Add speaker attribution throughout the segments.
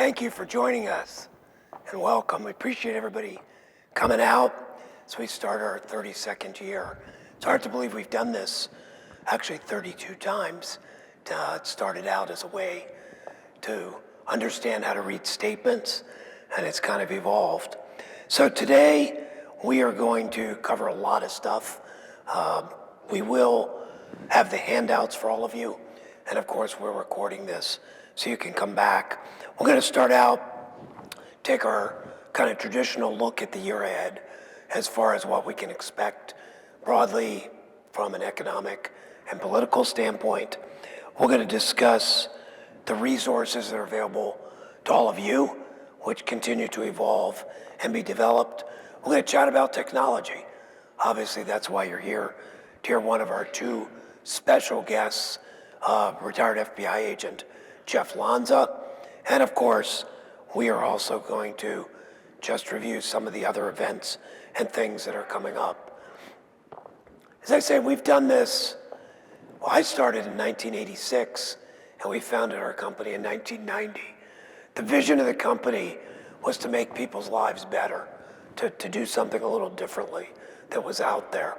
Speaker 1: Thank you for joining us and welcome. We appreciate everybody coming out as we start our 32nd year. It's hard to believe we've done this actually 32 times. It started out as a way to understand how to read statements, and it's kind of evolved. So today we are going to cover a lot of stuff. We will have the handouts for all of you, and of course we're recording this so you can come back. We're going to start out, take our kind of traditional look at the year ahead as far as what we can expect broadly from an economic and political standpoint. We're going to discuss the resources that are available to all of you, which continue to evolve and be developed. We're going to chat about technology. Obviously, that's why you're here to hear one of our two special guests, retired FBI Agent Jeff Lanza. And of course, we are also going to just review some of the other events and things that are coming up. As I say, we've done this. Well, I started in 1986, and we founded our company in 1990. The vision of the company was to make people's lives better, to do something a little differently that was out there.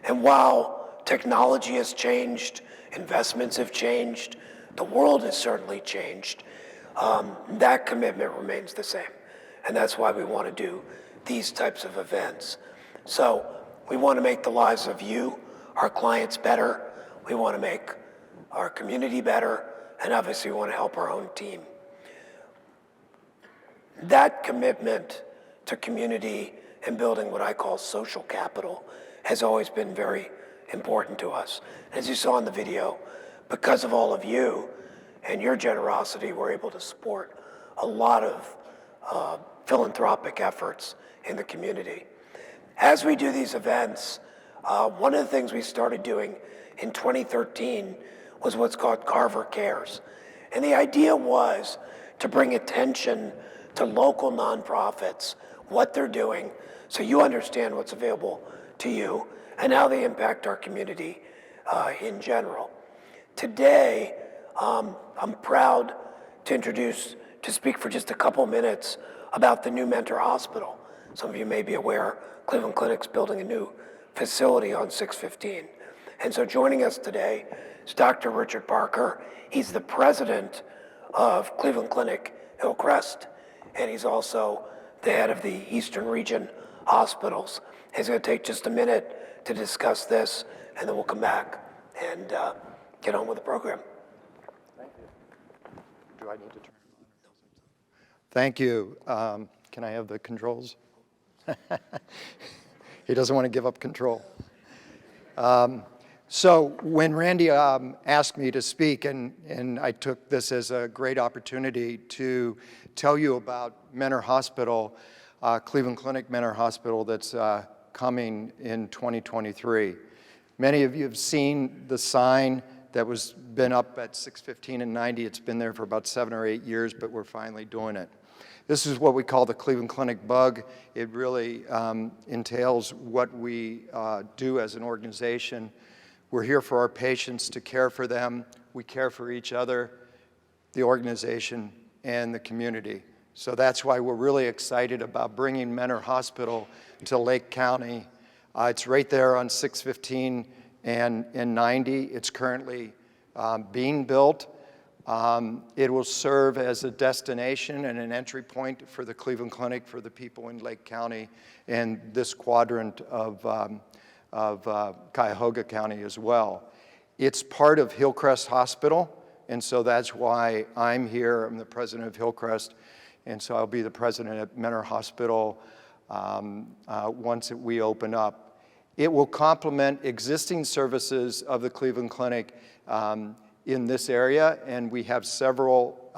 Speaker 1: And while technology has changed, investments have changed, the world has certainly changed, that commitment remains the same. And that's why we want to do these types of events. So we want to make the lives of you, our clients, better. We want to make our community better. And obviously we want to help our own team. That commitment to community and building what I call social capital has always been very important to us. As you saw in the video, because of all of you and your generosity, we're able to support a lot of philanthropic efforts in the community. As we do these events, one of the things we started doing in 2013 was what's called Carver Cares. And the idea was to bring attention to local nonprofits, what they're doing, so you understand what's available to you and how they impact our community in general. Today, I'm proud to speak for just a couple minutes about the new Mentor Hospital. Some of you may be aware, Cleveland Clinic's building a new facility on 615. And so joining us today is Dr. Richard Parker. He's the president of Cleveland Clinic Hillcrest, and he's also the head of the Eastern Region Hospitals. He's going to take just a minute to discuss this, and then we'll come back and get on with the program.
Speaker 2: Thank you. Do I need to turn it on? Thank you. Can I have the controls? He doesn't want to give up control. So when Randy asked me to speak, and I took this as a great opportunity to tell you about Mentor Hospital, Cleveland Clinic Mentor Hospital that's coming in 2023. Many of you have seen the sign that was been up at 615 and 90. It's been there for about 7 or 8 years, but we're finally doing it. This is what we call the Cleveland Clinic bug. It really entails what we do as an organization. We're here for our patients, to care for them. We care for each other, the organization, and the community. So that's why we're really excited about bringing Mentor Hospital to Lake County. It's right there on 615 and 90. It's currently being built. It will serve as a destination and an entry point for the Cleveland Clinic for the people in Lake County and this quadrant of Cuyahoga County as well. It's part of Hillcrest Hospital, and so that's why I'm here. I'm the president of Hillcrest, and so I'll be the president at Mentor Hospital once we open up. It will complement existing services of the Cleveland Clinic in this area, and we have several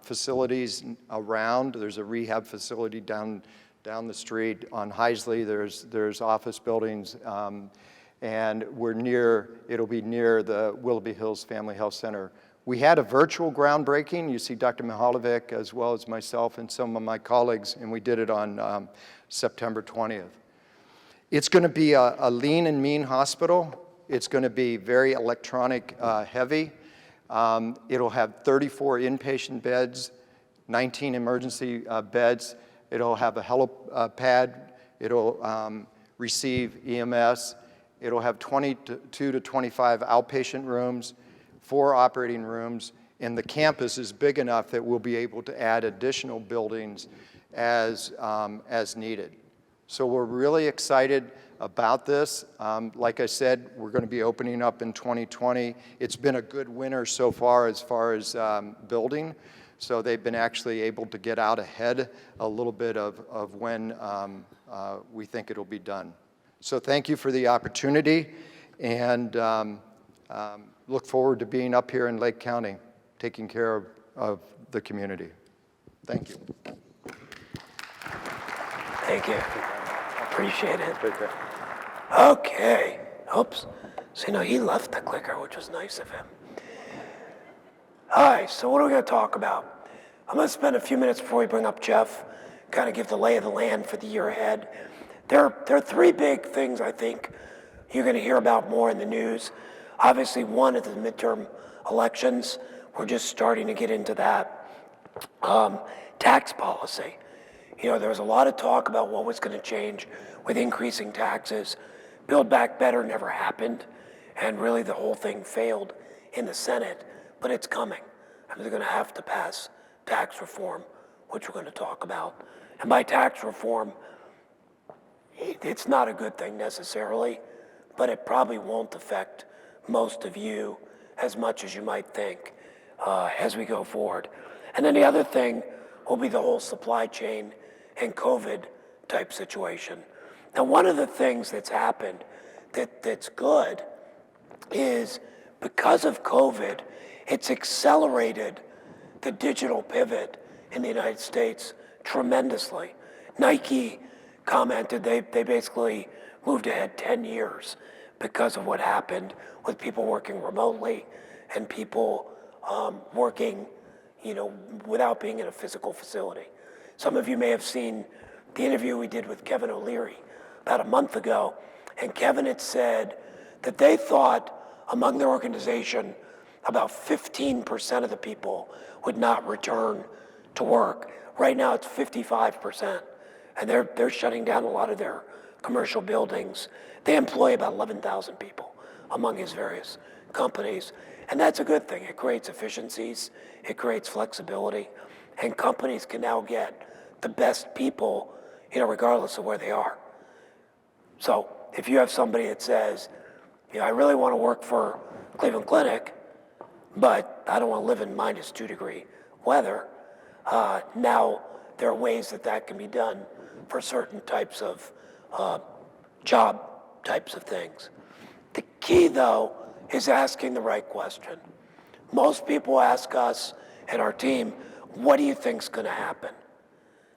Speaker 2: facilities around. There's a rehab facility down the street on Heisley. There's office buildings, and it'll be near the Willoughby Hills Family Health Center. We had a virtual groundbreaking. You see Dr. Mihalovic as well as myself and some of my colleagues, and we did it on September 20th. It's going to be a lean and mean hospital. It's going to be very electronic heavy. It'll have 34 inpatient beds, 19 emergency beds. It'll have a helipad. It'll receive EMS. It'll have 22 to 25 outpatient rooms, 4 operating rooms, and the campus is big enough that we'll be able to add additional buildings as needed. So we're really excited about this. Like I said, we're going to be opening up in 2020. It's been a good winter so far as building. So they've been actually able to get out ahead a little bit of when we think it'll be done. So thank you for the opportunity, and look forward to being up here in Lake County, taking care of the community. Thank you.
Speaker 1: Thank you. Appreciate it. Okay. Oops. So, he left the clicker, which was nice of him. All right, so what are we going to talk about? I'm going to spend a few minutes before we bring up Jeff, kind of give the lay of the land for the year ahead. There are 3 big things I think you're going to hear about more in the news. Obviously, one is the midterm elections. We're just starting to get into that. Tax policy. There was a lot of talk about what was going to change with increasing taxes. Build Back Better never happened, and really the whole thing failed in the Senate, but it's coming. They're going to have to pass tax reform, which we're going to talk about. And by tax reform, it's not a good thing necessarily, but it probably won't affect most of you as much as you might think as we go forward. And then the other thing will be the whole supply chain and COVID type situation. Now, one of the things that's happened that's good is because of COVID, it's accelerated the digital pivot in the United States tremendously. Nike commented they basically moved ahead 10 years because of what happened with people working remotely and people working, without being in a physical facility. Some of you may have seen the interview we did with Kevin O'Leary about a month ago, and Kevin had said that they thought among their organization about 15% of the people would not return to work. Right now it's 55%, and they're shutting down a lot of their commercial buildings. They employ about 11,000 people among his various companies, and that's a good thing. It creates efficiencies, it creates flexibility, and companies can now get the best people, regardless of where they are. So if you have somebody that says, I really want to work for Cleveland Clinic, but I don't want to live in -2-degree weather, now there are ways that can be done for certain types of job types of things. The key, though, is asking the right question. Most people ask us and our team, what do you think's going to happen?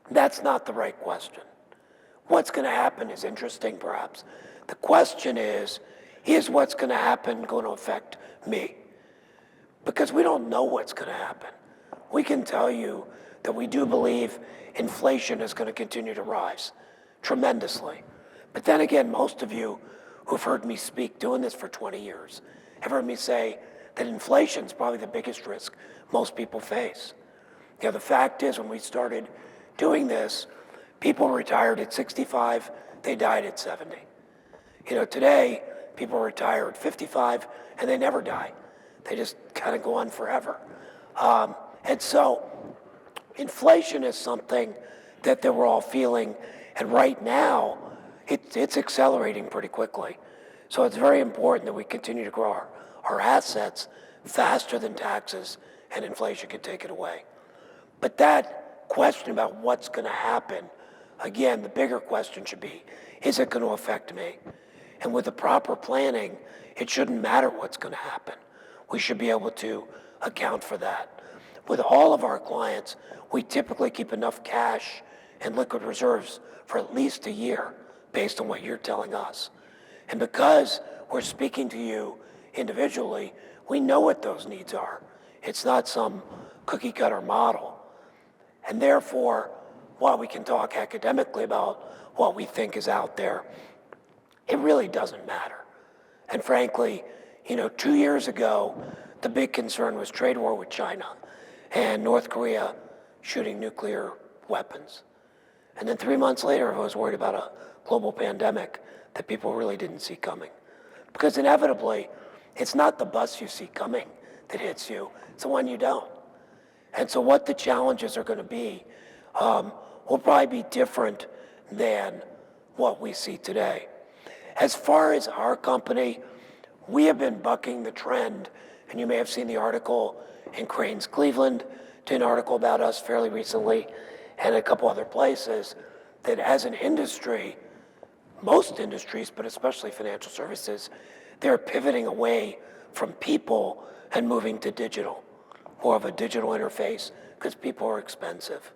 Speaker 1: That's not the right question. What's going to happen is interesting, perhaps. The question is what's going to happen going to affect me? Because we don't know what's going to happen. We can tell you that we do believe inflation is going to continue to rise tremendously. But then again, most of you who've heard me speak doing this for 20 years have heard me say that inflation is probably the biggest risk most people face. The fact is, when we started doing this, people retired at 65, they died at 70. Today, people retire at 55 and they never die. They just kind of go on forever. And so inflation is something that we're all feeling, and right now, it's accelerating pretty quickly. So it's very important that we continue to grow our assets faster than taxes and inflation can take it away. But that question about what's going to happen, again, the bigger question should be, is it going to affect me? And with the proper planning, it shouldn't matter what's going to happen. We should be able to account for that. With all of our clients, we typically keep enough cash and liquid reserves for at least a year based on what you're telling us. And because we're speaking to you individually, we know what those needs are. It's not some cookie cutter model. And therefore, while we can talk academically about what we think is out there, it really doesn't matter. And frankly, 2 years ago, the big concern was trade war with China and North Korea shooting nuclear weapons. And then 3 months later, I was worried about a global pandemic that people really didn't see coming. Because inevitably, it's not the bus you see coming that hits you, it's the one you don't. And so what the challenges are going to be will probably be different than what we see today. As far as our company, we have been bucking the trend, and you may have seen the article in Crain's Cleveland, did an article about us fairly recently, and a couple other places, that as an industry, most industries, but especially financial services, they're pivoting away from people and moving to digital, more of a digital interface, because people are expensive.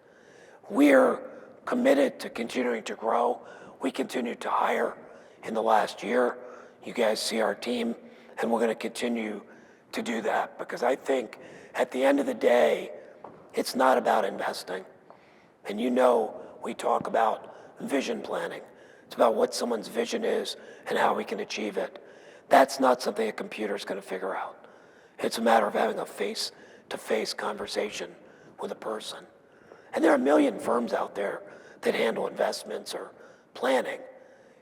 Speaker 1: We're committed to continuing to grow. We continued to hire in the last year. You guys see our team, and we're going to continue to do that, because I think at the end of the day, it's not about investing. And you know, we talk about vision planning. It's about what someone's vision is and how we can achieve it. That's not something a computer's going to figure out. It's a matter of having a face-to-face conversation with a person. And there are a million firms out there that handle investments or planning.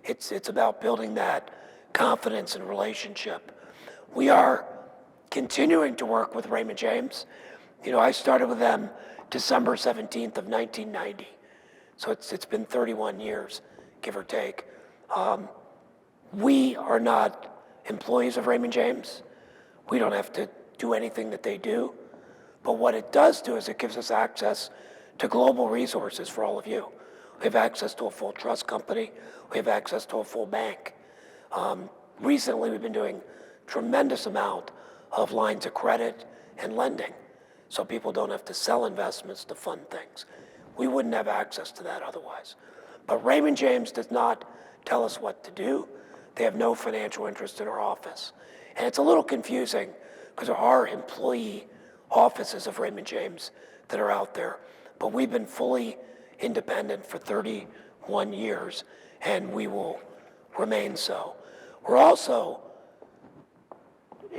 Speaker 1: It's about building that confidence and relationship. We are continuing to work with Raymond James. You know, I started with them December 17th of 1990. So it's been 31 years, give or take. We are not employees of Raymond James. We don't have to do anything that they do. But what it does do is it gives us access to global resources for all of you. We have access to a full trust company. We have access to a full bank. Recently, we've been doing tremendous amount of lines of credit and lending, so people don't have to sell investments to fund things. We wouldn't have access to that otherwise. But Raymond James does not tell us what to do. They have no financial interest in our office. And it's a little confusing because there are employee offices of Raymond James that are out there, but we've been fully independent for 31 years, and we will remain so. We're also,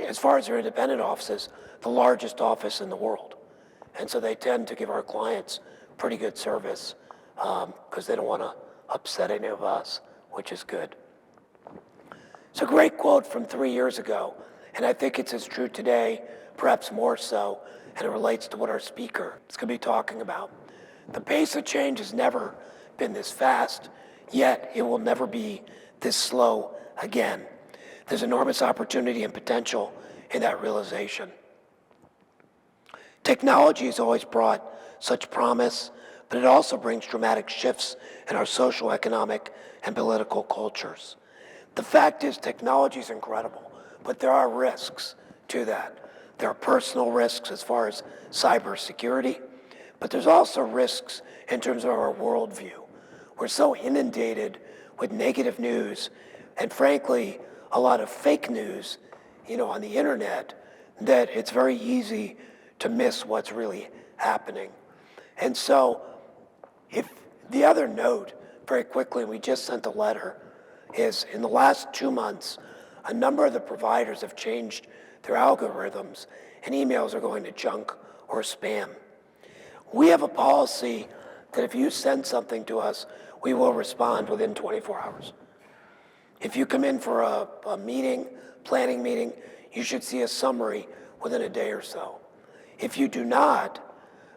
Speaker 1: as far as their independent offices, the largest office in the world. And so they tend to give our clients pretty good service because they don't want to upset any of us, which is good. It's a great quote from 3 years ago, and I think it's as true today, perhaps more so, and it relates to what our speaker is going to be talking about. The pace of change has never been this fast, yet it will never be this slow again. There's enormous opportunity and potential in that realization. Technology has always brought such promise, but it also brings dramatic shifts in our social, economic, and political cultures. The fact is, technology is incredible, but there are risks to that. There are personal risks as far as cybersecurity, but there's also risks in terms of our worldview. We're so inundated with negative news and, frankly, a lot of fake news, on the internet, that it's very easy to miss what's really happening. And so, if the other note, very quickly, we just sent a letter, is in the last 2 months, a number of the providers have changed their algorithms, and emails are going to junk or spam. We have a policy that if you send something to us, we will respond within 24 hours. If you come in for a meeting, planning meeting, you should see a summary within a day or so. If you do not,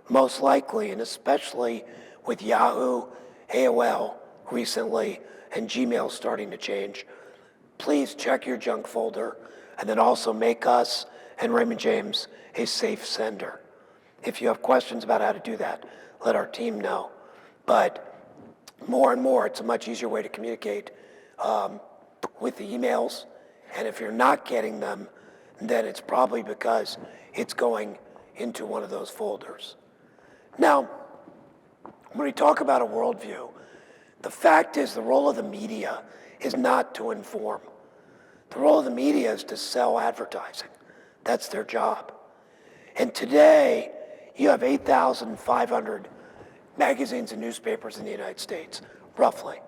Speaker 1: most likely, and especially with Yahoo, AOL recently, and Gmail starting to change, please check your junk folder and then also make us and Raymond James a safe sender. If you have questions about how to do that, let our team know. But more and more, it's a much easier way to communicate with the emails. And if you're not getting them, then it's probably because it's going into one of those folders. Now, when we talk about a worldview, the fact is the role of the media is not to inform. The role of the media is to sell advertising. That's their job. And today, you have 8,500 magazines and newspapers in the United States, roughly.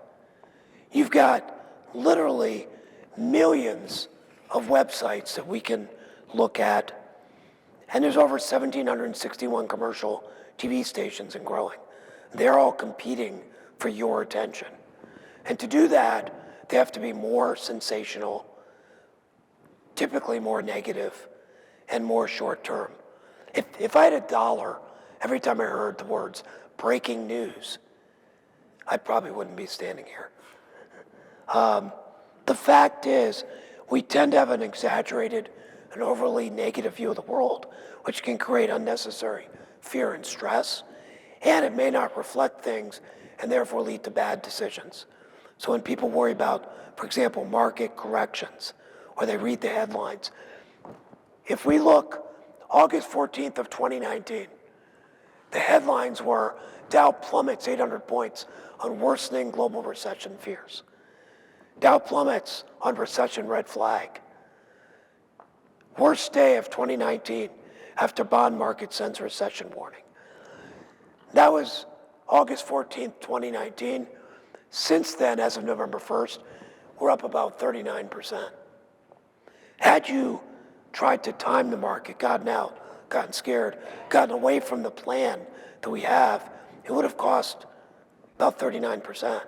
Speaker 1: You've got literally millions of websites that we can look at, and there's over 1,761 commercial TV stations and growing. They're all competing for your attention. And to do that, they have to be more sensational, typically more negative, and more short-term. If I had $1 every time I heard the words breaking news, I probably wouldn't be standing here. The fact is, we tend to have an exaggerated and overly negative view of the world, which can create unnecessary fear and stress, and it may not reflect things and therefore lead to bad decisions. So when people worry about, for example, market corrections, or they read the headlines, if we look August 14th of 2019, the headlines were Dow plummets 800 points on worsening global recession fears. Dow plummets on recession red flag. Worst day of 2019 after bond market sends recession warning. That was August 14th, 2019. Since then, as of November 1st, we're up about 39%. Had you tried to time the market, gotten out, gotten scared, gotten away from the plan that we have, it would have cost about 39%.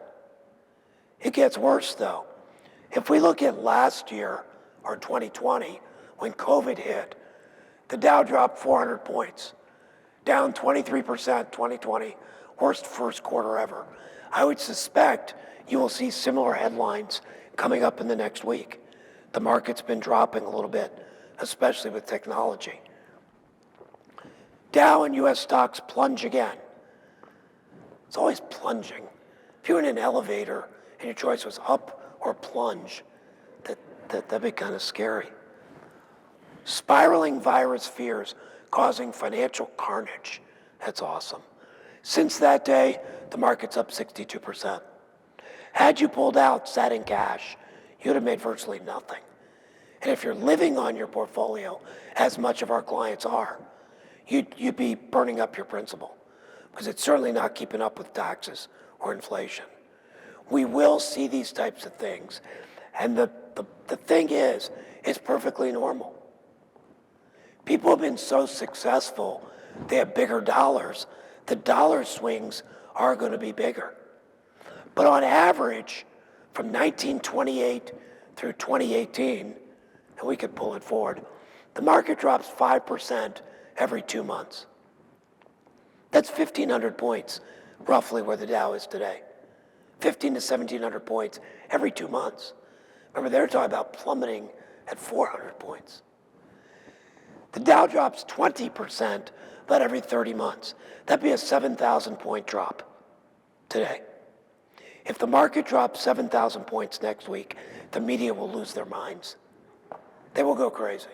Speaker 1: It gets worse though. If we look at last year, or 2020, when COVID hit, the Dow dropped 400 points, down 23%, 2020, worst first quarter ever. I would suspect you will see similar headlines coming up in the next week. The market's been dropping a little bit, especially with technology. Dow and US stocks plunge again. It's always plunging. If you were in an elevator and your choice was up or plunge, that'd be kind of scary. Spiraling virus fears causing financial carnage. That's awesome. Since that day, the market's up 62%. Had you pulled out, sat in cash, you'd have made virtually nothing. And if you're living on your portfolio, as much of our clients are, you'd be burning up your principal, because it's certainly not keeping up with taxes or inflation. We will see these types of things. And the thing is, it's perfectly normal. People have been so successful, they have bigger dollars. The dollar swings are going to be bigger. But on average, from 1928 through 2018, and we could pull it forward, the market drops 5% every 2 months. That's 1,500 points, roughly where the Dow is today. 1,500 to 1,700 points every 2 months. Remember, they're talking about plummeting at 400 points. The Dow drops 20% about every 30 months. That'd be a 7,000 point drop today. If the market drops 7,000 points next week, the media will lose their minds. They will go crazy.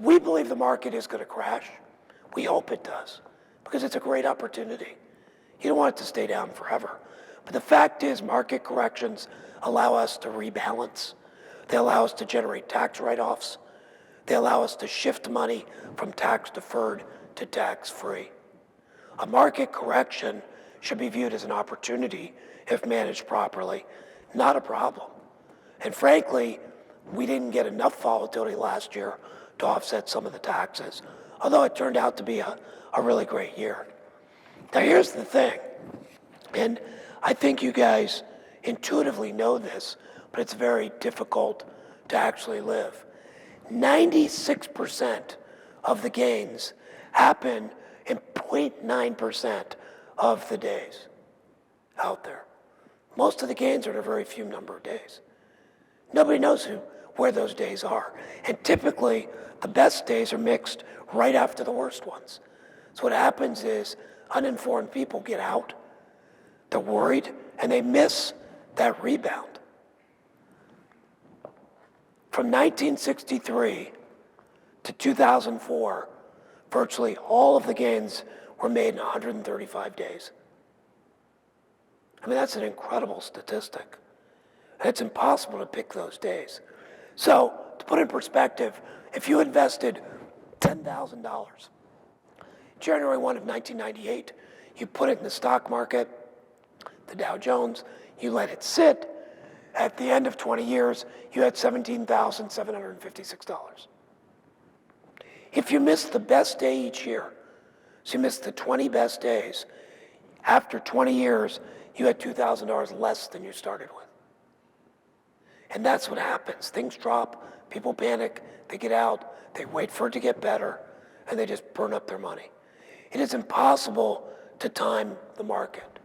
Speaker 1: We believe the market is going to crash. We hope it does, because it's a great opportunity. You don't want it to stay down forever. But the fact is, market corrections allow us to rebalance. They allow us to generate tax write-offs. They allow us to shift money from tax deferred to tax free. A market correction should be viewed as an opportunity if managed properly, not a problem. And frankly, we didn't get enough volatility last year to offset some of the taxes, although it turned out to be a really great year. Now here's the thing, and I think you guys intuitively know this, but it's very difficult to actually live. 96% of the gains happen in 0.9% of the days out there. Most of the gains are in a very few number of days. Nobody knows where those days are. And typically, the best days are mixed right after the worst ones. So what happens is uninformed people get out, they're worried, and they miss that rebound. From 1963 to 2004, virtually all of the gains were made in 135 days. I mean, that's an incredible statistic. And it's impossible to pick those days. So, to put in perspective, if you invested $10,000, January 1 of 1998, you put it in the stock market, the Dow Jones, you let it sit, at the end of 20 years, you had $17,756. If you miss the best day each year, So you missed the 20 best days. After 20 years, you had $2,000 less than you started with. And that's what happens. Things drop, people panic, they get out, they wait for it to get better, and they just burn up their money. It is impossible to time the market.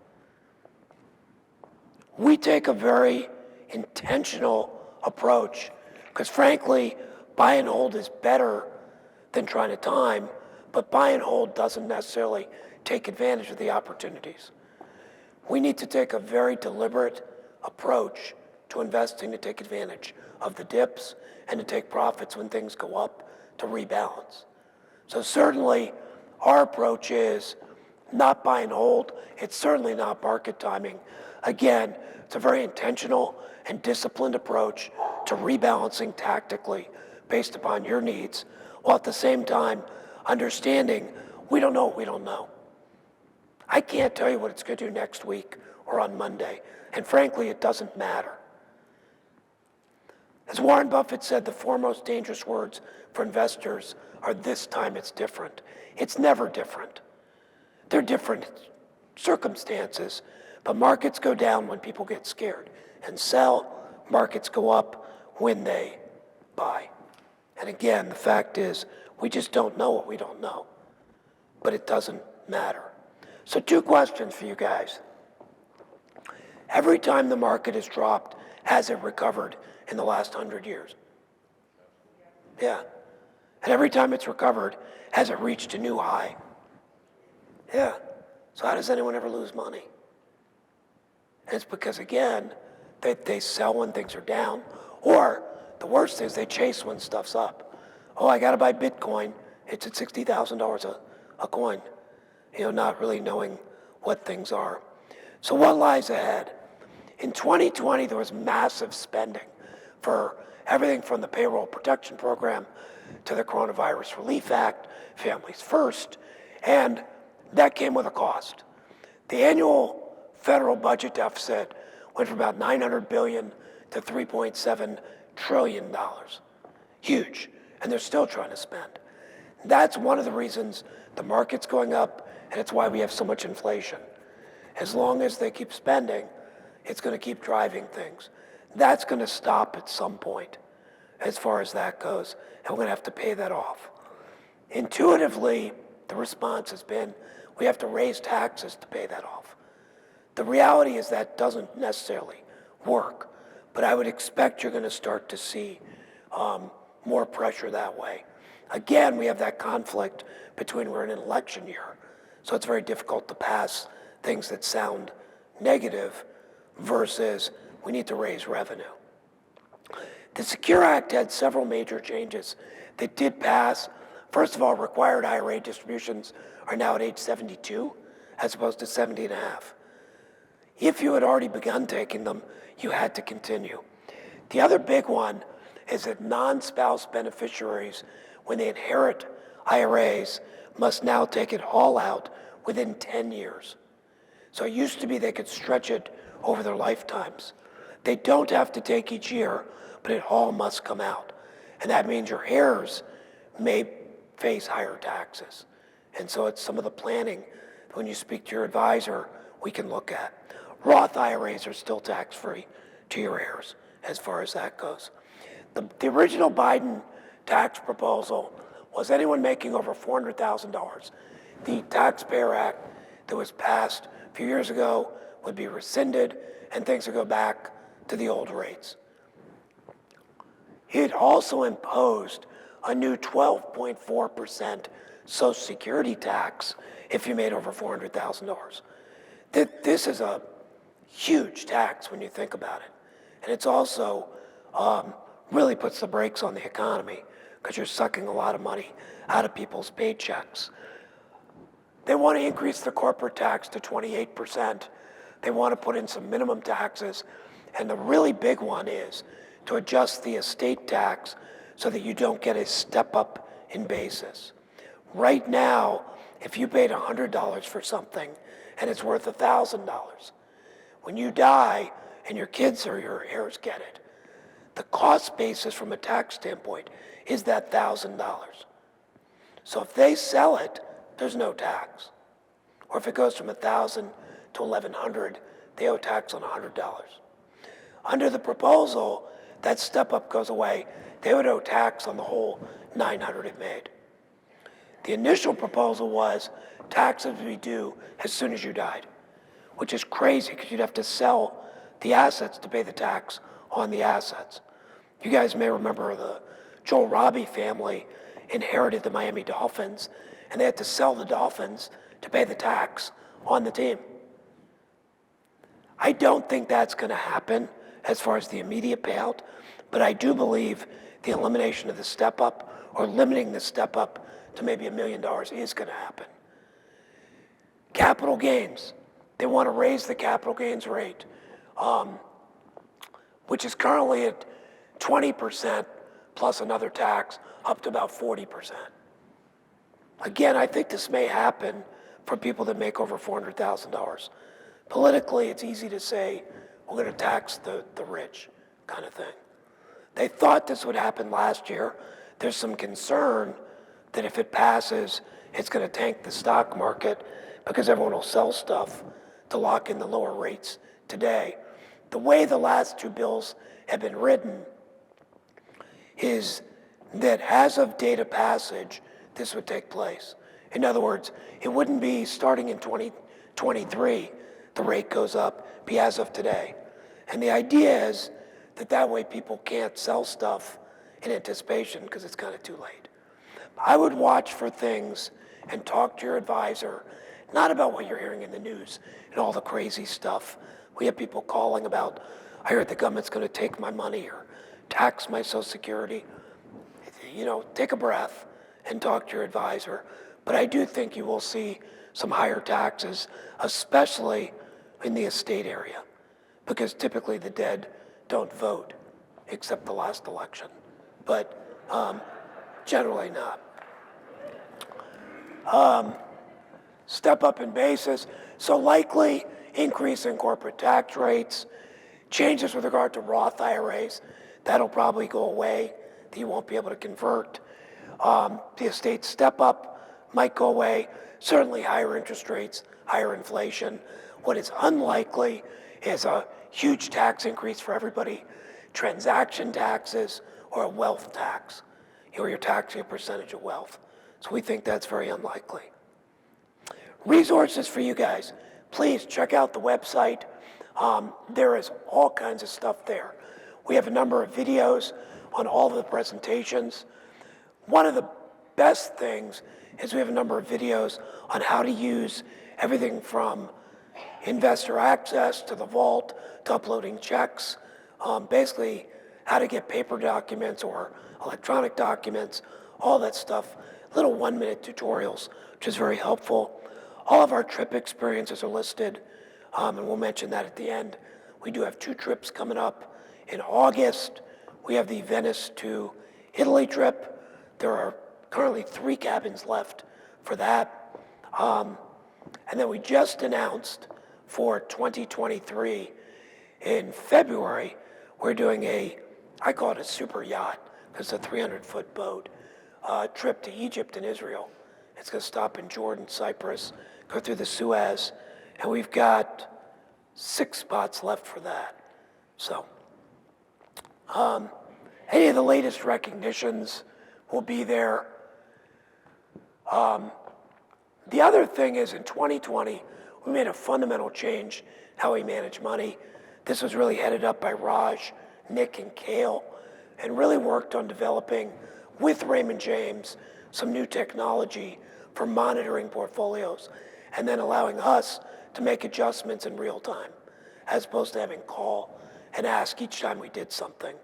Speaker 1: We take a very intentional approach because frankly, buy and hold is better than trying to time, but buy and hold doesn't necessarily take advantage of the opportunities. We need to take a very deliberate approach to investing to take advantage of the dips and to take profits when things go up to rebalance. So certainly our approach is not buy and hold. It's certainly not market timing. Again, it's a very intentional and disciplined approach to rebalancing tactically based upon your needs, while at the same time understanding we don't know what we don't know. I can't tell you what it's going to do next week or on Monday, and frankly, it doesn't matter. As Warren Buffett said, the four most dangerous words for investors are "this time it's different." It's never different. They're different circumstances, but markets go down when people get scared and sell. Markets go up when they buy. And again, the fact is, we just don't know what we don't know, but it doesn't matter. So 2 questions for you guys. Every time the market has dropped, has it recovered in the last 100 years? Yeah. And every time it's recovered, has it reached a new high? Yeah. So how does anyone ever lose money? And it's because, again, they sell when things are down, or the worst is they chase when stuff's up. Oh, I got to buy Bitcoin. It's at $60,000 a coin. Not really knowing what things are. So what lies ahead? In 2020, there was massive spending for everything from the Payroll Protection Program to the Coronavirus Relief Act, Families First, and that came with a cost. The annual federal budget deficit went from about $900 billion to $3.7 trillion. Huge, and they're still trying to spend. That's one of the reasons the market's going up, and it's why we have so much inflation. As long as they keep spending, it's going to keep driving things. That's going to stop at some point, as far as that goes, and we're going to have to pay that off. Intuitively, the response has been, we have to raise taxes to pay that off. The reality is that doesn't necessarily work, but I would expect you're going to start to see more pressure that way. Again, we have that conflict between we're in an election year, so it's very difficult to pass things that sound negative versus we need to raise revenue. The Secure Act had several major changes that did pass. First of all, required IRA distributions are now at age 72 as opposed to 70 and a half. If you had already begun taking them, you had to continue. The other big one is that non-spouse beneficiaries, when they inherit IRAs, must now take it all out within 10 years. So it used to be they could stretch it over their lifetimes. They don't have to take each year, but it all must come out. And that means your heirs may face higher taxes. And so it's some of the planning when you speak to your advisor, we can look at. Roth Iras are still tax-free to your heirs as far as that goes. The original Biden tax proposal was anyone making over $400,000. The Taxpayer Act that was passed a few years ago would be rescinded and things would go back to the old rates. It also imposed a new 12.4% Social Security tax if you made over $400,000. This is a huge tax when you think about it. And it's also really puts the brakes on the economy because you're sucking a lot of money out of people's paychecks. They want to increase the corporate tax to 28%. They want to put in some minimum taxes. And the really big one is to adjust the estate tax so that you don't get a step up in basis. Right now, if you paid $100 for something and it's worth $1,000, when you die and your kids or your heirs get it, the cost basis from a tax standpoint is that $1,000. So if they sell it, there's no tax. Or if it goes from 1,000 to 1,100, they owe tax on $100. Under the proposal, that step up goes away. They would owe tax on the whole 900 it made. The initial proposal was taxes would be due as soon as you died, which is crazy because you'd have to sell the assets to pay the tax on the assets. You guys may remember the Joel Robbie family inherited the Miami Dolphins, and they had to sell the Dolphins to pay the tax on the team. I don't think that's going to happen as far as the immediate payout, but I do believe the elimination of the step up or limiting the step up to maybe $1 million is going to happen. Capital gains. They want to raise the capital gains rate, which is currently at 20% plus another tax up to about 40%. Again, I think this may happen for people that make over $400,000. Politically, it's easy to say, we're going to tax the rich, kind of thing. They thought this would happen last year. There's some concern that if it passes, it's going to tank the stock market because everyone will sell stuff to lock in the lower rates today. The way the last two bills have been written is that as of date of passage, this would take place. In other words, it wouldn't be starting in 2023, the rate goes up, be as of today. And the idea is that way people can't sell stuff in anticipation because it's kind of too late. I would watch for things and talk to your advisor, not about what you're hearing in the news and all the crazy stuff. We have people calling about, I heard the government's going to take my money or tax my Social Security. You know, take a breath and talk to your advisor. But I do think you will see some higher taxes, especially in the estate area, because typically the dead don't vote, except the last election, but generally not. Step up in basis, so likely increase in corporate tax rates, changes with regard to Roth Iras, that'll probably go away, that you won't be able to convert. The estate step up might go away, certainly higher interest rates, higher inflation. What is unlikely is a huge tax increase for everybody, transaction taxes, or a wealth tax, where you're taxing a percentage of wealth. So we think that's very unlikely. Resources for you guys. Please check out the website. There is all kinds of stuff there. We have a number of videos on all of the presentations. One of the best things is we have a number of videos on how to use everything from investor access to the vault to uploading checks, basically how to get paper documents or electronic documents, all that stuff, little 1-minute tutorials, which is very helpful. All of our trip experiences are listed, and we'll mention that at the end. We do have 2 trips coming up in August. We have the Venice to Italy trip. There are currently 3 cabins left for that. And then we just announced for 2023 in February, we're doing I call it a super yacht, because it's a 300-foot boat, trip to Egypt and Israel. It's going to stop in Jordan, Cyprus, go through the Suez, and we've got 6 spots left for that. So, any of the latest recognitions will be there. The other thing is in 2020, we made a fundamental change how we manage money. This was really headed up by Raj, Nick, and Kale, and really worked on developing, with Raymond James, some new technology for monitoring portfolios and then allowing us to make adjustments in real time, as opposed to having call and ask each time we did something.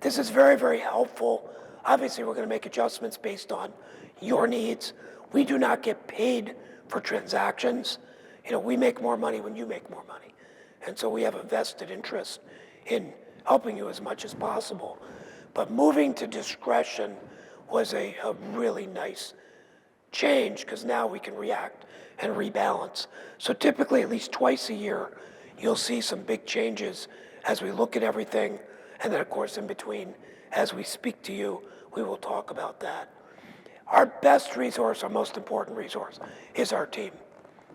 Speaker 1: This is very, very helpful. Obviously, we're going to make adjustments based on your needs. We do not get paid for transactions. You know, we make more money when you make more money. And so we have a vested interest in helping you as much as possible. But moving to discretion was a really nice change, because now we can react and rebalance. So typically at least twice a year, you'll see some big changes as we look at everything. And then of course in between, as we speak to you, we will talk about that. Our best resource, our most important resource, is our team.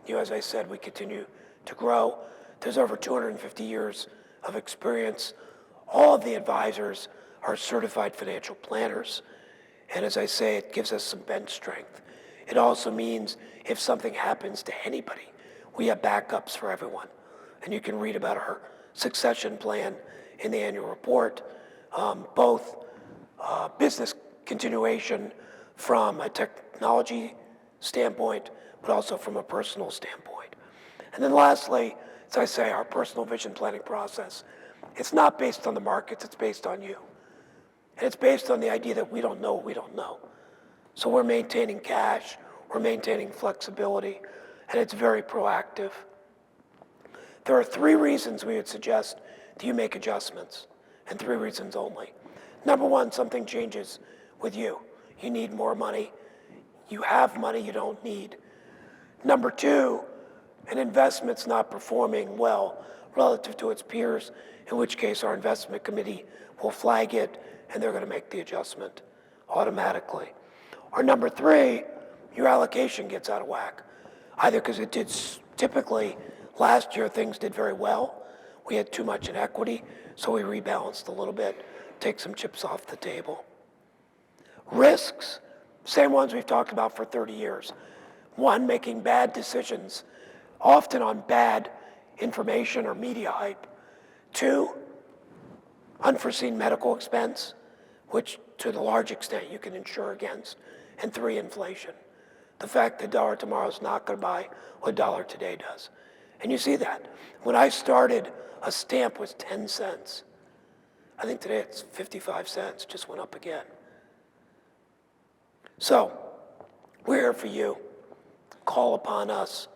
Speaker 1: As I said, we continue to grow. There's over 250 years of experience. All of the advisors are certified financial planners. And as I say, it gives us some bench strength. It also means if something happens to anybody, we have backups for everyone. And you can read about our succession plan in the annual report, both business continuation from a technology standpoint, but also from a personal standpoint. And then lastly, as I say, our personal vision planning process, it's not based on the markets, it's based on you. And it's based on the idea that we don't know what we don't know. So we're maintaining cash, we're maintaining flexibility, and it's very proactive. There are 3 reasons we would suggest that you make adjustments, and 3 reasons only. Number 1, something changes with you. You need more money. You have money you don't need. Number 2, an investment's not performing well relative to its peers, in which case our investment committee will flag it and they're going to make the adjustment automatically. Or number 3, your allocation gets out of whack, either because it did typically last year things did very well. We had too much in equity, so we rebalanced a little bit, take some chips off the table. Risks, same ones we've talked about for 30 years. 1, making bad decisions, often on bad information or media hype. 2, unforeseen medical expense, which to the large extent you can insure against. And 3, inflation. The fact that $1 tomorrow is not going to buy what $1 today does. And you see that. When I started, a stamp was 10 cents. I think today it's 55 cents, just went up again. So, we're here for you. Call upon us.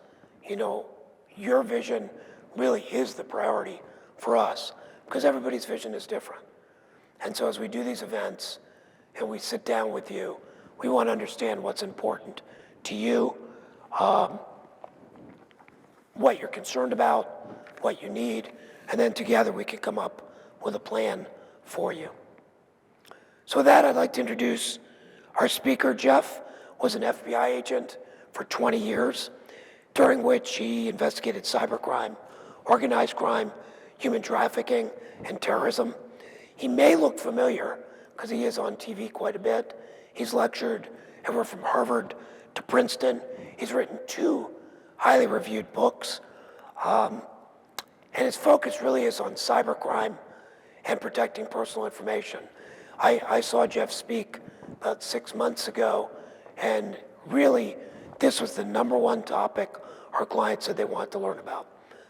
Speaker 1: Your vision really is the priority for us because everybody's vision is different. And so as we do these events and we sit down with you, we want to understand what's important to you, what you're concerned about, what you need, and then together we can come up with a plan for you. So with that, I'd like to introduce our speaker. Jeff was an FBI agent for 20 years, during which he investigated cybercrime, organized crime, human trafficking, and terrorism. He may look familiar because he is on TV quite a bit. He's lectured everywhere from Harvard to Princeton. He's written 2 highly reviewed books. And his focus really is on cybercrime and protecting personal information. I saw Jeff speak about 6 months ago, and really, this was the #1 topic our clients said they want to learn about.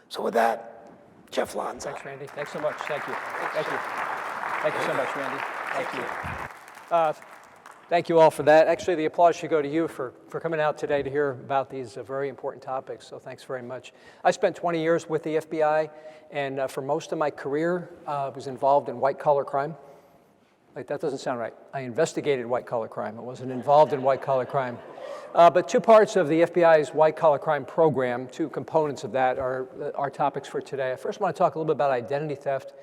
Speaker 1: So with that, Jeff Lanza.
Speaker 3: Thanks, Randy. Thanks so much. Thank you. Thank you. Thank you so much, Randy. Thank you. Thank you all for that. Actually, the applause should go to you for coming out today to hear about these very important topics, so thanks very much. I spent 20 years with the FBI, and for most of my career, I was involved in white-collar crime. Like, that doesn't sound right. I investigated white-collar crime. I wasn't involved in white-collar crime. But 2 parts of the FBI's white-collar crime program, 2 components of that are our topics for today. I first want to talk a little bit about identity theft,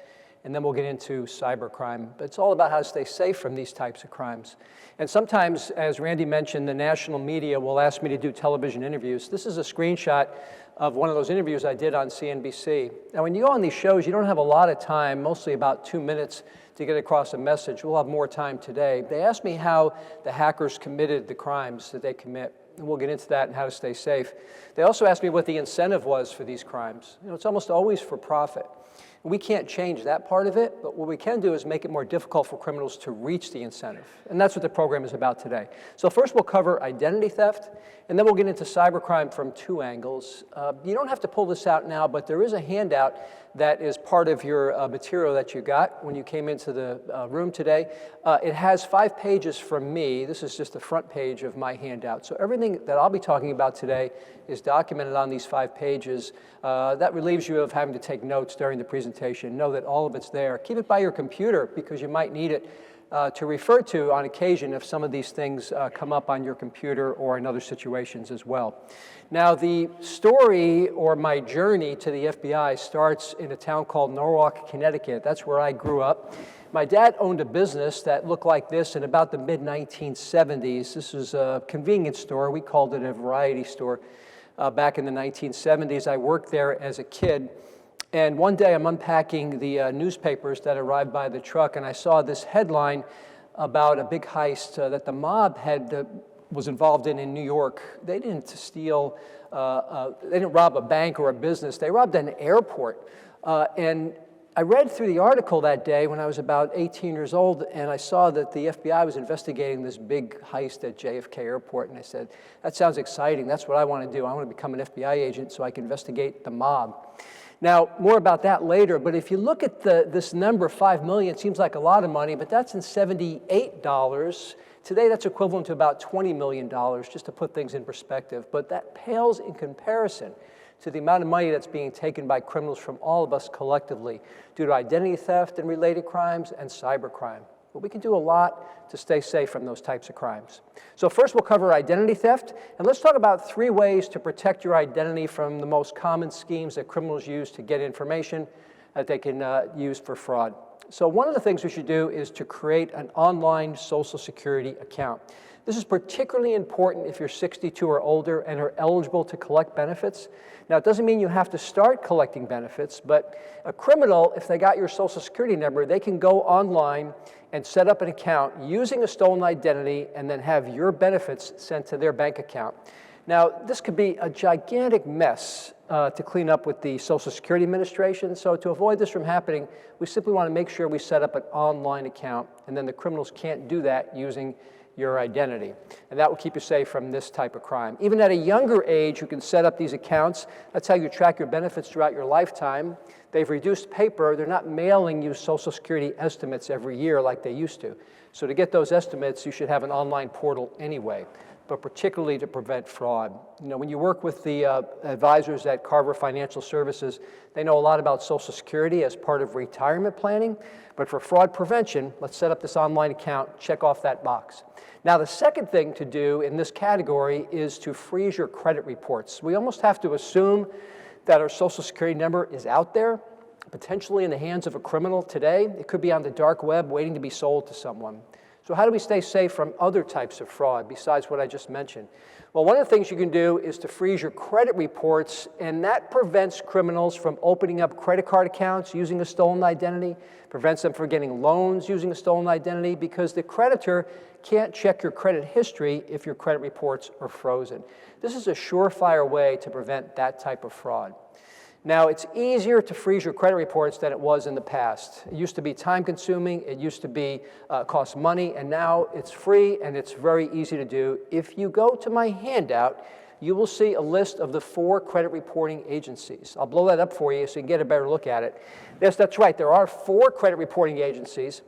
Speaker 3: and then we'll get into cybercrime. But it's all about how to stay safe from these types of crimes. And sometimes, as Randy mentioned, the national media will ask me to do television interviews. This is a screenshot of one of those interviews I did on CNBC. Now, when you go on these shows, you don't have a lot of time, mostly about 2 minutes, to get across a message. We'll have more time today. They asked me how the hackers committed the crimes that they commit, and we'll get into that and how to stay safe. They also asked me what the incentive was for these crimes. It's almost always for profit. We can't change that part of it, but what we can do is make it more difficult for criminals to reach the incentive. And that's what the program is about today. So first we'll cover identity theft, and then we'll get into cybercrime from 2 angles. You don't have to pull this out now, but there is a handout that is part of your material that you got when you came into the room today. It has 5 pages from me. This is just the front page of my handout. So everything that I'll be talking about today is documented on these 5 pages. That relieves you of having to take notes during the presentation. Know that all of it's there. Keep it by your computer because you might need it to refer to on occasion if some of these things come up on your computer or in other situations as well. Now, the story or my journey to the FBI starts in a town called Norwalk, Connecticut. That's where I grew up. My dad owned a business that looked like this in about the mid-1970s. This was a convenience store. We called it a variety store back in the 1970s. I worked there as a kid. And one day I'm unpacking the newspapers that arrived by the truck, and I saw this headline about a big heist that the mob was involved in New York. They didn't steal, they didn't rob a bank or a business. They robbed an airport. And I read through the article that day when I was about 18 years old, and I saw that the FBI was investigating this big heist at JFK Airport, and I said, that sounds exciting. That's what I want to do. I want to become an FBI agent so I can investigate the mob. Now, more about that later, but if you look at this number, 5 million, it seems like a lot of money, but that's in $78. Today, that's equivalent to about $20 million, just to put things in perspective. But that pales in comparison to the amount of money that's being taken by criminals from all of us collectively due to identity theft and related crimes and cybercrime. But we can do a lot to stay safe from those types of crimes. So first we'll cover identity theft, and let's talk about 3 ways to protect your identity from the most common schemes that criminals use to get information that they can use for fraud. So one of the things we should do is to create an online Social Security account. This is particularly important if you're 62 or older and are eligible to collect benefits. Now, it doesn't mean you have to start collecting benefits, but a criminal, if they got your Social Security number, they can go online and set up an account using a stolen identity and then have your benefits sent to their bank account. Now, this could be a gigantic mess to clean up with the Social Security Administration. So to avoid this from happening, we simply want to make sure we set up an online account, and then the criminals can't do that using your identity. And that will keep you safe from this type of crime. Even at a younger age, you can set up these accounts. That's how you track your benefits throughout your lifetime. They've reduced paper. They're not mailing you Social Security estimates every year like they used to. So to get those estimates, you should have an online portal anyway, but particularly to prevent fraud. You know, when you work with the advisors at Carver Financial Services, they know a lot about Social Security as part of retirement planning, but for fraud prevention, let's set up this online account, check off that box. Now, the second thing to do in this category is to freeze your credit reports. We almost have to assume that our Social Security number is out there, potentially in the hands of a criminal today. It could be on the dark web waiting to be sold to someone. So how do we stay safe from other types of fraud besides what I just mentioned? Well, one of the things you can do is to freeze your credit reports, and that prevents criminals from opening up credit card accounts using a stolen identity, prevents them from getting loans using a stolen identity, because the creditor can't check your credit history if your credit reports are frozen. This is a surefire way to prevent that type of fraud. Now, it's easier to freeze your credit reports than it was in the past. It used to be time-consuming, it used to be cost money, and now it's free and it's very easy to do. If you go to my handout, you will see a list of the 4 credit reporting agencies. I'll blow that up for you so you can get a better look at it. Yes, that's right, there are 4 credit reporting agencies,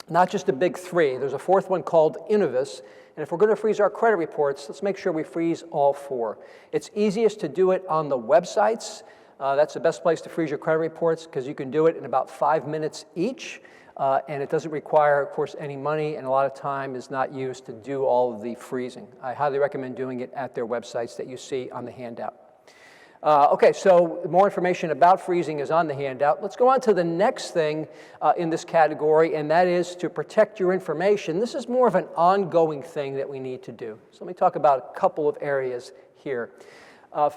Speaker 3: not just the big 3. There's a 4th one called Innovis. And if we're going to freeze our credit reports, let's make sure we freeze all 4. It's easiest to do it on the websites. That's the best place to freeze your credit reports because you can do it in about 5 minutes each. And it doesn't require, of course, any money, and a lot of time is not used to do all of the freezing. I highly recommend doing it at their websites that you see on the handout. Okay, so more information about freezing is on the handout. Let's go on to the next thing in this category, and that is to protect your information. This is more of an ongoing thing that we need to do. So let me talk about a couple of areas here.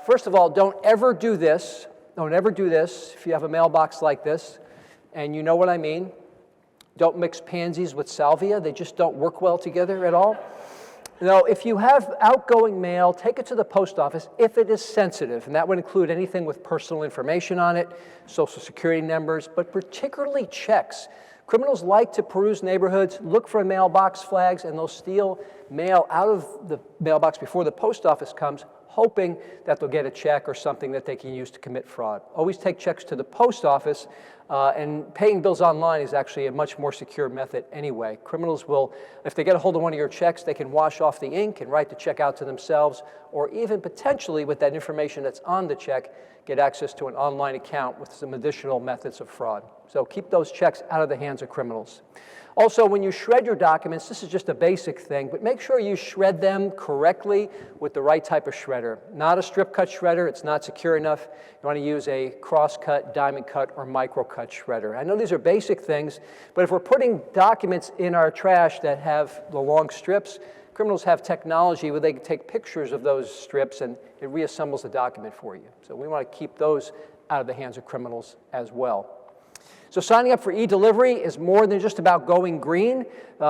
Speaker 3: First of all, don't ever do this. Don't ever do this if you have a mailbox like this, and you know what I mean. Don't mix pansies with salvia. They just don't work well together at all. Now, if you have outgoing mail, take it to the post office if it is sensitive, and that would include anything with personal information on it, Social Security numbers, but particularly checks. Criminals like to peruse neighborhoods, look for mailbox flags, and they'll steal mail out of the mailbox before the post office comes, hoping that they'll get a check or something that they can use to commit fraud. Always take checks to the post office, and paying bills online is actually a much more secure method anyway. Criminals will, if they get a hold of one of your checks, they can wash off the ink and write the check out to themselves, or even potentially with that information that's on the check, get access to an online account with some additional methods of fraud. So keep those checks out of the hands of criminals. Also, when you shred your documents, this is just a basic thing, but make sure you shred them correctly with the right type of shredder. Not a strip cut shredder, it's not secure enough. You want to use a cross cut, diamond cut, or micro cut. cut shredder. I know these are basic things, but if we're putting documents in our trash that have the long strips, criminals have technology where they can take pictures of those strips and it reassembles the document for you. So we want to keep those out of the hands of criminals as well. So signing up for e-delivery is more than just about going green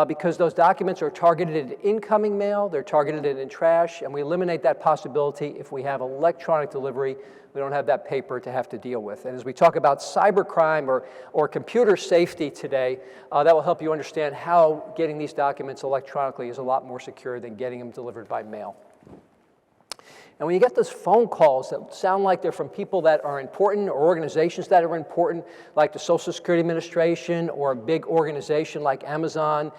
Speaker 3: because those documents are targeted at incoming mail, they're targeted in trash, and we eliminate that possibility if we have electronic delivery. We don't have that paper to have to deal with. And as we talk about cybercrime or computer safety today, that will help you understand how getting these documents electronically is a lot more secure than getting them delivered by mail. And when you get those phone calls that sound like they're from people that are important or organizations that are important, like the Social Security Administration or a big organization like Amazon,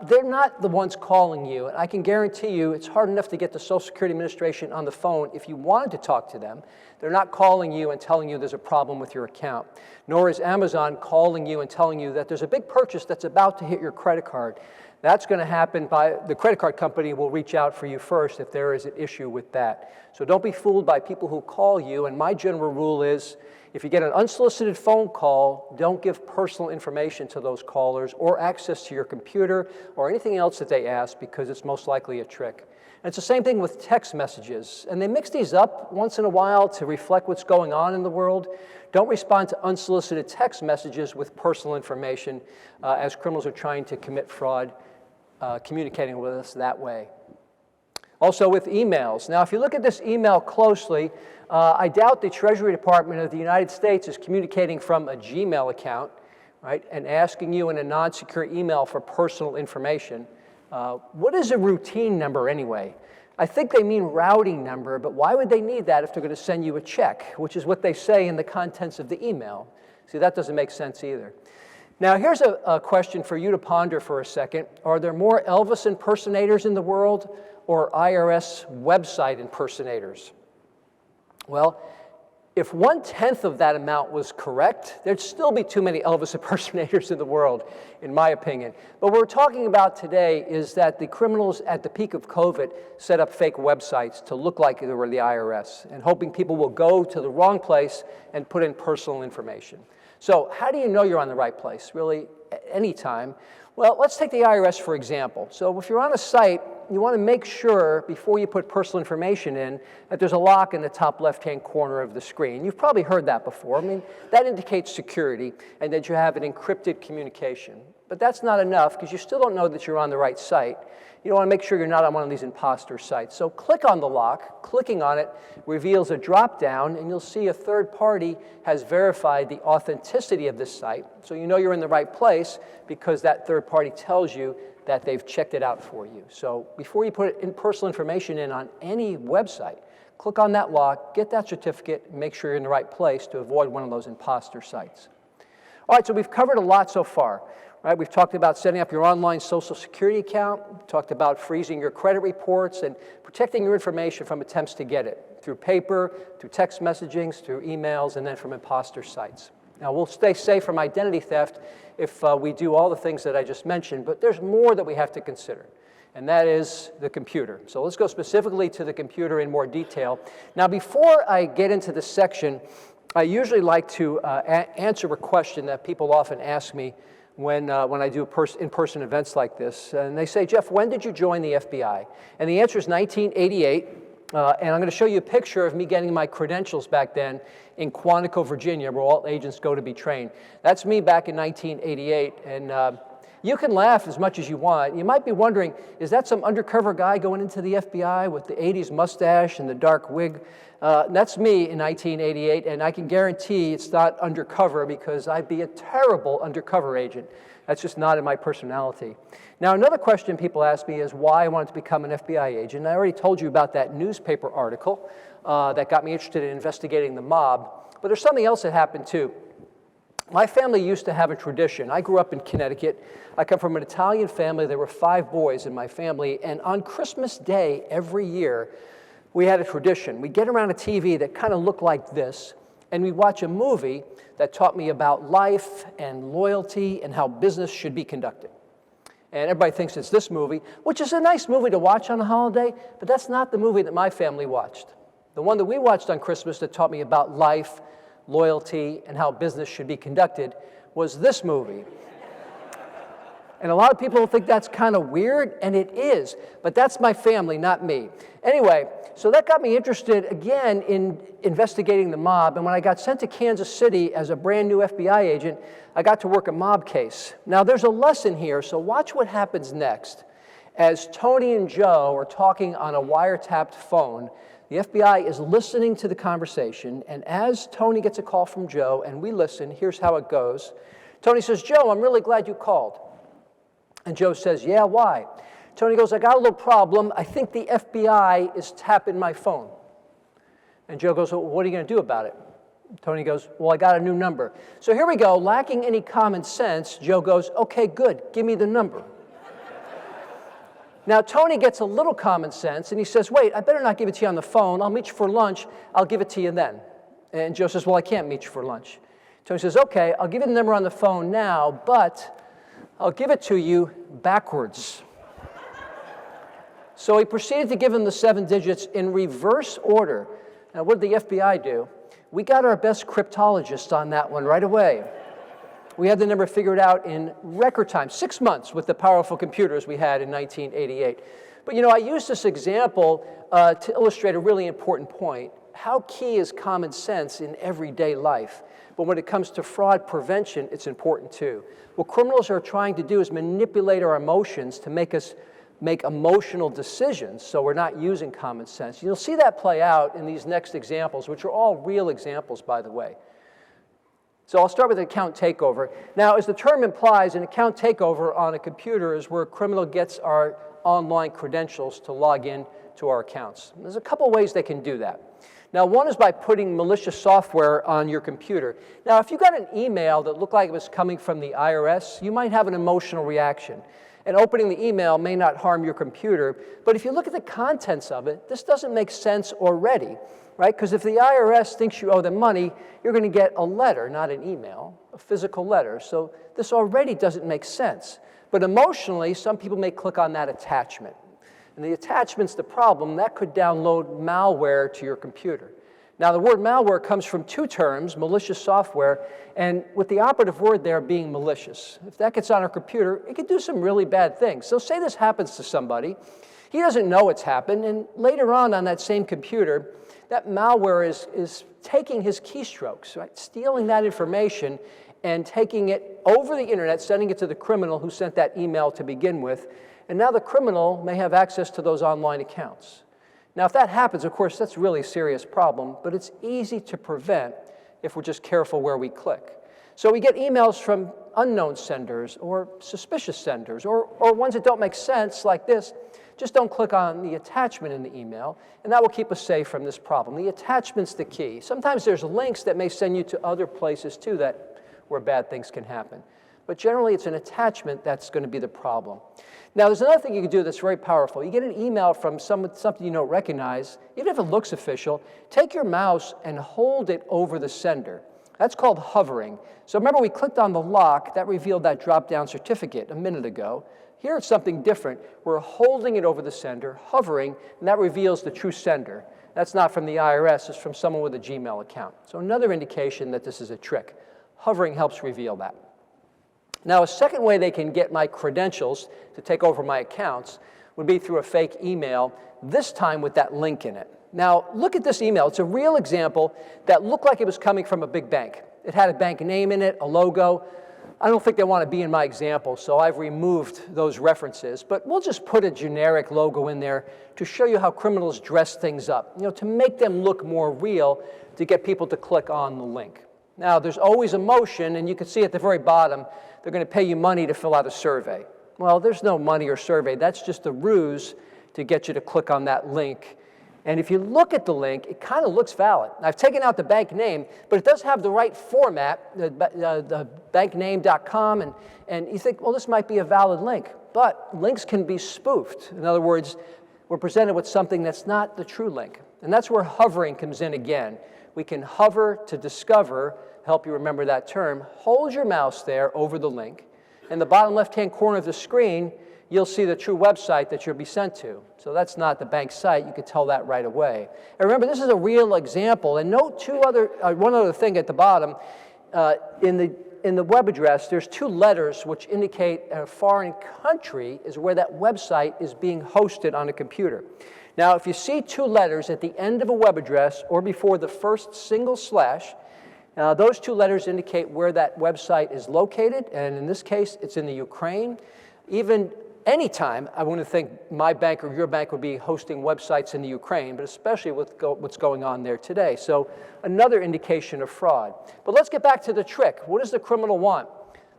Speaker 3: they're not the ones calling you. And I can guarantee you it's hard enough to get the Social Security Administration on the phone if you wanted to talk to them. They're not calling you and telling you there's a problem with your account. Nor is Amazon calling you and telling you that there's a big purchase that's about to hit your credit card. That's going to happen by the credit card company will reach out for you first if there is an issue with that. So don't be fooled by people who call you. And my general rule is if you get an unsolicited phone call, don't give personal information to those callers or access to your computer or anything else that they ask because it's most likely a trick. And it's the same thing with text messages. And they mix these up once in a while to reflect what's going on in the world. Don't respond to unsolicited text messages with personal information as criminals are trying to commit fraud. Communicating with us that way. Also with emails. Now, if you look at this email closely, I doubt the Treasury Department of the United States is communicating from a Gmail account, right, and asking you in a non-secure email for personal information. What is a routine number anyway? I think they mean routing number, but why would they need that if they're going to send you a check, which is what they say in the contents of the email? See, that doesn't make sense either. Now, here's a question for you to ponder for a second. Are there more Elvis impersonators in the world or IRS website impersonators? Well, if 1/10 of that amount was correct, there'd still be too many Elvis impersonators in the world, in my opinion. But what we're talking about today is that the criminals at the peak of COVID set up fake websites to look like they were the IRS and hoping people will go to the wrong place and put in personal information. So how do you know you're on the right place, really, anytime? Well, let's take the IRS, for example. So if you're on a site, you want to make sure, before you put personal information in, that there's a lock in the top left-hand corner of the screen. You've probably heard that before. I mean, that indicates security and that you have an encrypted communication. But that's not enough, because you still don't know that you're on the right site. You want to make sure you're not on one of these imposter sites. So click on the lock. Clicking on it reveals a drop-down, and you'll see a third party has verified the authenticity of this site. So you know you're in the right place because that third party tells you that they've checked it out for you. So before you put personal information in on any website, click on that lock, get that certificate, and make sure you're in the right place to avoid one of those imposter sites. All right, so we've covered a lot so far. Right, we've talked about setting up your online Social Security account, we've talked about freezing your credit reports and protecting your information from attempts to get it through paper, through text messaging, through emails, and then from imposter sites. Now, we'll stay safe from identity theft if we do all the things that I just mentioned, but there's more that we have to consider, and that is the computer. So let's go specifically to the computer in more detail. Now, before I get into this section, I usually like to answer a question that people often ask me when I do in-person events like this. And they say, Jeff, when did you join the FBI? And the answer is 1988. And I'm going to show you a picture of me getting my credentials back then in Quantico, Virginia, where all agents go to be trained. That's me back in 1988. And you can laugh as much as you want. You might be wondering, is that some undercover guy going into the FBI with the 80s mustache and the dark wig? That's me in 1988, and I can guarantee it's not undercover because I'd be a terrible undercover agent. That's just not in my personality. Now, another question people ask me is why I wanted to become an FBI agent. I already told you about that newspaper article that got me interested in investigating the mob, but there's something else that happened too. My family used to have a tradition. I grew up in Connecticut. I come from an Italian family. There were 5 boys in my family, and on Christmas Day every year, we had a tradition. We'd get around a TV that kind of looked like this, and we'd watch a movie that taught me about life and loyalty and how business should be conducted. And everybody thinks it's this movie, which is a nice movie to watch on a holiday, but that's not the movie that my family watched. The one that we watched on Christmas that taught me about life, loyalty, and how business should be conducted was this movie. And a lot of people think that's kind of weird, and it is, but that's my family, not me. Anyway, so that got me interested again in investigating the mob, and when I got sent to Kansas City as a brand new FBI agent, I got to work a mob case. Now there's a lesson here, so watch what happens next. As Tony and Joe are talking on a wiretapped phone, the FBI is listening to the conversation, and as Tony gets a call from Joe and we listen, here's how it goes. Tony says, "Joe, I'm really glad you called." And Joe says, "Yeah, why?" Tony goes, "I got a little problem. I think the FBI is tapping my phone." And Joe goes, "Well, what are you going to do about it?" Tony goes, "Well, I got a new number." So here we go. Lacking any common sense, Joe goes, "Okay, good. Give me the number." Now, Tony gets a little common sense, and he says, "Wait, I better not give it to you on the phone. I'll meet you for lunch. I'll give it to you then." And Joe says, "Well, I can't meet you for lunch." Tony says, "Okay, I'll give you the number on the phone now, but I'll give it to you backwards." So he proceeded to give him the 7 digits in reverse order. Now, what did the FBI do? We got our best cryptologist on that one right away. We had the number figured out in record time, 6 months with the powerful computers we had in 1988. But I use this example to illustrate a really important point. How key is common sense in everyday life? But when it comes to fraud prevention, it's important too. What criminals are trying to do is manipulate our emotions to make us make emotional decisions, so we're not using common sense. You'll see that play out in these next examples, which are all real examples, by the way. So I'll start with account takeover. Now, as the term implies, an account takeover on a computer is where a criminal gets our online credentials to log in to our accounts. There's a couple ways they can do that. Now, one is by putting malicious software on your computer. Now, if you got an email that looked like it was coming from the IRS, you might have an emotional reaction. And opening the email may not harm your computer, but if you look at the contents of it, this doesn't make sense already, right? Because if the IRS thinks you owe them money, you're going to get a letter, not an email, a physical letter. So this already doesn't make sense. But emotionally, some people may click on that attachment. And the attachment's the problem. That could download malware to your computer. Now, the word malware comes from 2 terms, malicious software, and with the operative word there being malicious. If that gets on our computer, it could do some really bad things. So say this happens to somebody. He doesn't know it's happened, and later on that same computer, that malware is taking his keystrokes, right? Stealing that information and taking it over the internet, sending it to the criminal who sent that email to begin with. And now the criminal may have access to those online accounts. Now, if that happens, of course, that's really a serious problem, but it's easy to prevent if we're just careful where we click. So we get emails from unknown senders or suspicious senders or ones that don't make sense like this. Just don't click on the attachment in the email, and that will keep us safe from this problem. The attachment's the key. Sometimes there's links that may send you to other places, too, where bad things can happen. But generally, it's an attachment that's going to be the problem. Now, there's another thing you can do that's very powerful. You get an email from something you don't recognize, even if it looks official, take your mouse and hold it over the sender. That's called hovering. So remember, we clicked on the lock. That revealed that drop-down certificate a minute ago. Here it's something different. We're holding it over the sender, hovering, and that reveals the true sender. That's not from the IRS. It's from someone with a Gmail account. So another indication that this is a trick. Hovering helps reveal that. Now, a second way they can get my credentials to take over my accounts would be through a fake email, this time with that link in it. Now, look at this email. It's a real example that looked like it was coming from a big bank. It had a bank name in it, a logo. I don't think they want to be in my example, so I've removed those references. But we'll just put a generic logo in there to show you how criminals dress things up, to make them look more real, to get people to click on the link. Now, there's always emotion, and you can see at the very bottom, they're going to pay you money to fill out a survey. Well, there's no money or survey. That's just a ruse to get you to click on that link. And if you look at the link, it kind of looks valid. I've taken out the bank name, but it does have the right format, the bankname.com, and you think, well, this might be a valid link. But links can be spoofed. In other words, we're presented with something that's not the true link. And that's where hovering comes in again. We can hover to discover, help you remember that term. Hold your mouse there over the link. In the bottom left-hand corner of the screen, you'll see the true website that you'll be sent to. So that's not the bank site. You can tell that right away. And remember, this is a real example. And note one other thing at the bottom. In the web address, there's 2 letters which indicate a foreign country is where that website is being hosted on a computer. Now, if you see 2 letters at the end of a web address or before the first single slash, those 2 letters indicate where that website is located, and in this case, it's in the Ukraine. Even anytime, I wouldn't think my bank or your bank would be hosting websites in the Ukraine, but especially with what's going on there today. So another indication of fraud. But let's get back to the trick. What does the criminal want?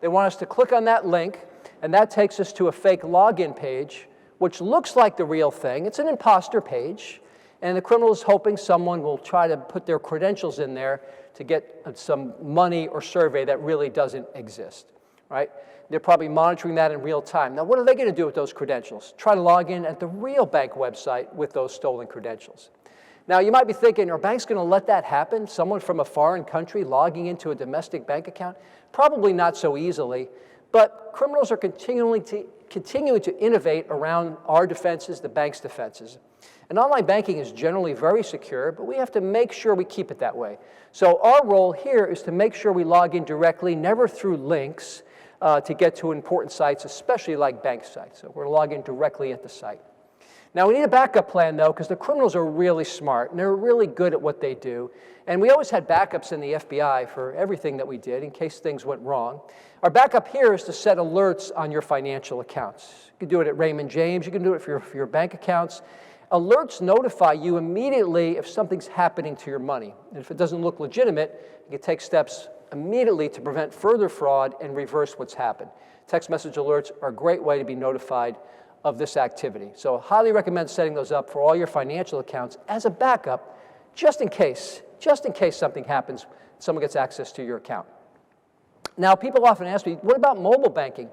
Speaker 3: They want us to click on that link, and that takes us to a fake login page, which looks like the real thing. It's an imposter page, and the criminal is hoping someone will try to put their credentials in there to get some money or survey that really doesn't exist, right? They're probably monitoring that in real time. Now, what are they going to do with those credentials? Try to log in at the real bank website with those stolen credentials. Now, you might be thinking, are banks going to let that happen? Someone from a foreign country logging into a domestic bank account? Probably not so easily, but criminals are continuing to innovate around our defenses, the bank's defenses. And online banking is generally very secure, but we have to make sure we keep it that way. So our role here is to make sure we log in directly, never through links, to get to important sites, especially like bank sites. So we're going to log in directly at the site. Now, we need a backup plan, though, because the criminals are really smart, and they're really good at what they do. And we always had backups in the FBI for everything that we did in case things went wrong. Our backup here is to set alerts on your financial accounts. You can do it at Raymond James. You can do it for your bank accounts. Alerts notify you immediately if something's happening to your money. And if it doesn't look legitimate, you can take steps immediately to prevent further fraud and reverse what's happened. Text message alerts are a great way to be notified of this activity. So I highly recommend setting those up for all your financial accounts as a backup, just in case something happens, someone gets access to your account. Now, people often ask me, what about mobile banking?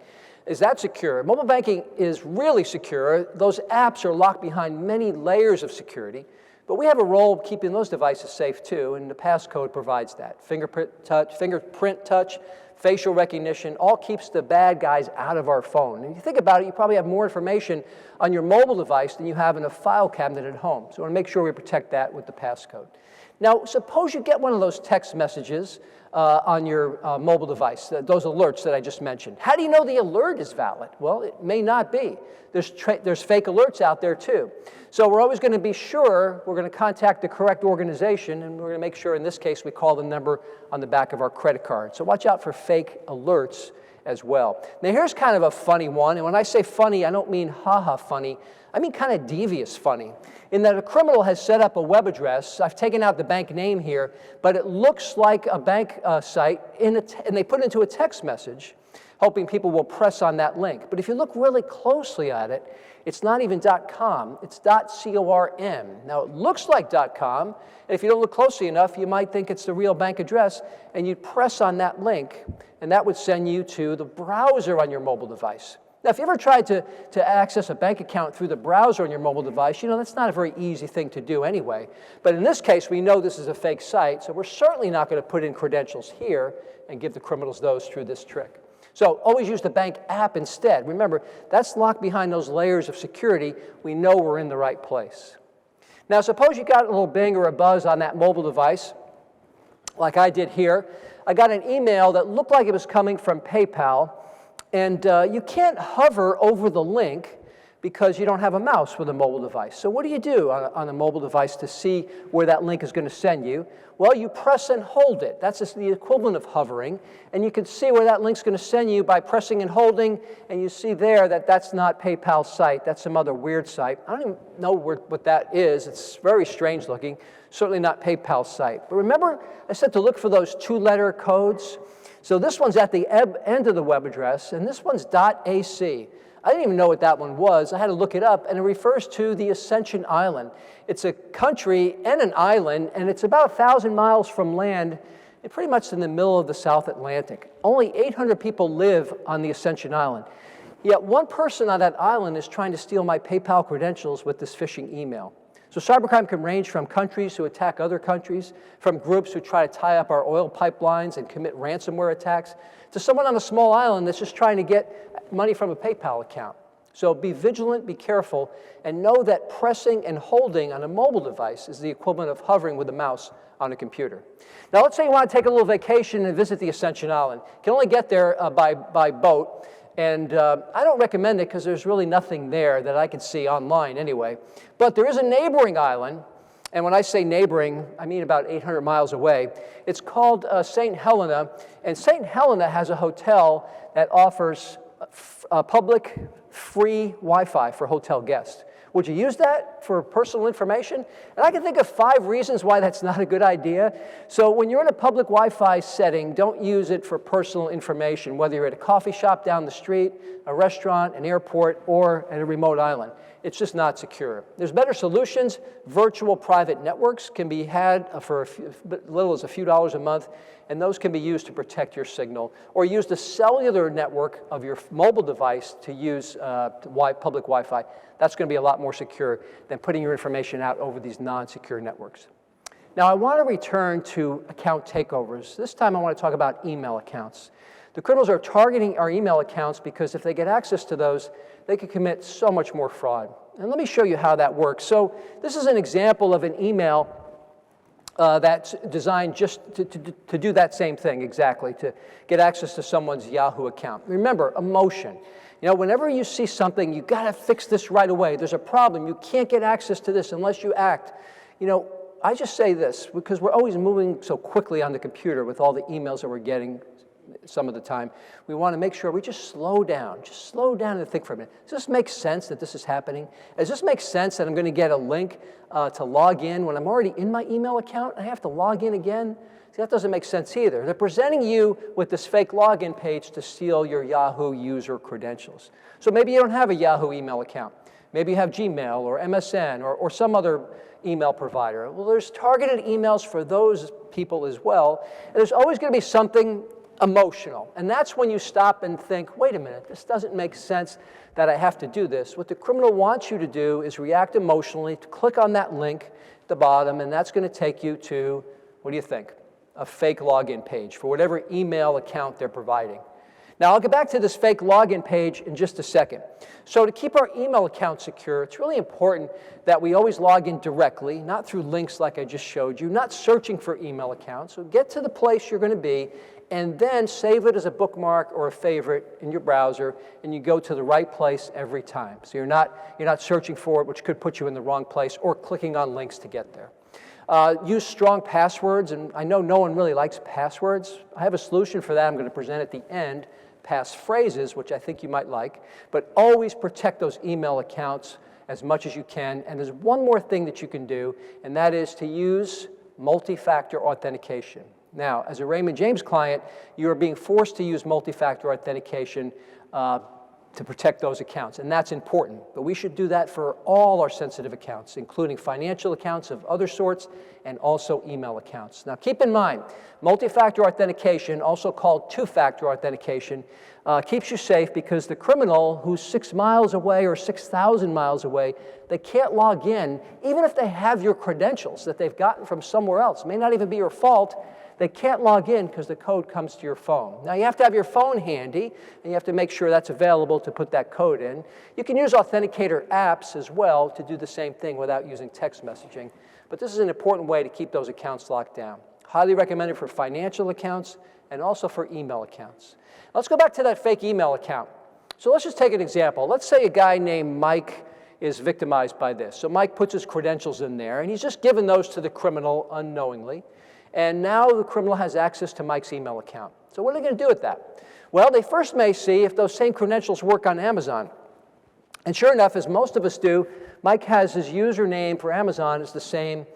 Speaker 3: Is that secure? Mobile banking is really secure. Those apps are locked behind many layers of security. But we have a role of keeping those devices safe too, and the passcode provides that. Fingerprint touch, facial recognition, all keeps the bad guys out of our phone. And if you think about it, you probably have more information on your mobile device than you have in a file cabinet at home. So we want to make sure we protect that with the passcode. Now, suppose you get one of those text messages on your mobile device, those alerts that I just mentioned. How do you know the alert is valid? Well, it may not be. There's fake alerts out there too. So we're always going to be sure we're going to contact the correct organization, and we're going to make sure in this case we call the number on the back of our credit card. So watch out for fake alerts as well. Now here's kind of a funny one, and when I say funny, I don't mean ha-ha funny. I mean kind of devious funny, in that a criminal has set up a web address. I've taken out the bank name here, but it looks like a bank site, and they put it into a text message, hoping people will press on that link. But if you look really closely at it, it's not even .com, it's .com. Now it looks like .com, and if you don't look closely enough, you might think it's the real bank address, and you'd press on that link, and that would send you to the browser on your mobile device. Now, if you ever tried to access a bank account through the browser on your mobile device, you know that's not a very easy thing to do anyway. But in this case, we know this is a fake site, so we're certainly not going to put in credentials here and give the criminals those through this trick. So always use the bank app instead. Remember, that's locked behind those layers of security. We know we're in the right place. Now, suppose you got a little bing or a buzz on that mobile device, like I did here. I got an email that looked like it was coming from PayPal. And you can't hover over the link because you don't have a mouse with a mobile device. So what do you do on a mobile device to see where that link is going to send you? Well, you press and hold it. That's just the equivalent of hovering. And you can see where that link's going to send you by pressing and holding. And you see there that that's not PayPal's site. That's some other weird site. I don't even know what that is. It's very strange looking. Certainly not PayPal's site. But remember, I said to look for those 2-letter codes. So this one's at the end of the web address, and this one's .ac. I didn't even know what that one was. I had to look it up, and it refers to the Ascension Island. It's a country and an island, and it's about 1,000 miles from land, and pretty much in the middle of the South Atlantic. Only 800 people live on the Ascension Island. Yet one person on that island is trying to steal my PayPal credentials with this phishing email. So cybercrime can range from countries who attack other countries, from groups who try to tie up our oil pipelines and commit ransomware attacks, to someone on a small island that's just trying to get money from a PayPal account. So be vigilant, be careful, and know that pressing and holding on a mobile device is the equivalent of hovering with a mouse on a computer. Now, let's say you want to take a little vacation and visit the Ascension Island. You can only get there by boat, and I don't recommend it because there's really nothing there that I can see online anyway. But there is a neighboring island, and when I say neighboring, I mean about 800 miles away. It's called St. Helena, and St. Helena has a hotel that offers public free Wi-Fi for hotel guests. Would you use that for personal information? And I can think of 5 reasons why that's not a good idea. So when you're in a public Wi-Fi setting, don't use it for personal information, whether you're at a coffee shop down the street, a restaurant, an airport, or at a remote island. It's just not secure. There's better solutions. Virtual private networks can be had for as little as a few dollars a month, and those can be used to protect your signal. Or use the cellular network of your mobile device to use public Wi-Fi. That's going to be a lot more secure than putting your information out over these non-secure networks. Now, I want to return to account takeovers. This time I want to talk about email accounts. The criminals are targeting our email accounts because if they get access to those, they can commit so much more fraud. And let me show you how that works. So this is an example of an email that's designed just to do that same thing exactly, to get access to someone's Yahoo account. Remember, emotion. You know, whenever you see something, you've got to fix this right away. There's a problem. You can't get access to this unless you act. You know, I just say this because we're always moving so quickly on the computer with all the emails that we're getting some of the time. We want to make sure we just slow down and think for a minute. Does this make sense that this is happening? Does this make sense that I'm going to get a link to log in when I'm already in my email account and I have to log in again? See, that doesn't make sense either. They're presenting you with this fake login page to steal your Yahoo user credentials. So maybe you don't have a Yahoo email account. Maybe you have Gmail or MSN or some other email provider. Well, there's targeted emails for those people as well. And there's always going to be something emotional. And that's when you stop and think, wait a minute, this doesn't make sense that I have to do this. What the criminal wants you to do is react emotionally, to click on that link at the bottom, and that's going to take you to, what do you think? A fake login page for whatever email account they're providing. Now, I'll get back to this fake login page in just a second. So to keep our email account secure, it's really important that we always log in directly, not through links like I just showed you, not searching for email accounts. So get to the place you're going to be, and then save it as a bookmark or a favorite in your browser, and you go to the right place every time. So you're not searching for it, which could put you in the wrong place, or clicking on links to get there. Use strong passwords, and I know no one really likes passwords. I have a solution for that I'm going to present at the end, passphrases, which I think you might like, but always protect those email accounts as much as you can. And there's one more thing that you can do, and that is to use multi-factor authentication. Now, as a Raymond James client, you are being forced to use multi-factor authentication to protect those accounts, and that's important. But we should do that for all our sensitive accounts, including financial accounts of other sorts and also email accounts. Now, keep in mind, multi-factor authentication, also called two-factor authentication, keeps you safe because the criminal who's 6 miles away or 6,000 miles away, they can't log in, even if they have your credentials that they've gotten from somewhere else. It may not even be your fault. They can't log in because the code comes to your phone. Now, you have to have your phone handy, and you have to make sure that's available to put that code in. You can use authenticator apps as well to do the same thing without using text messaging. But this is an important way to keep those accounts locked down. Highly recommended for financial accounts and also for email accounts. Let's go back to that fake email account. So let's just take an example. Let's say a guy named Mike is victimized by this. So Mike puts his credentials in there, and he's just given those to the criminal unknowingly. And now the criminal has access to Mike's email account. So what are they going to do with that? Well, they first may see if those same credentials work on Amazon. And sure enough, as most of us do, Mike has his username for Amazon is the same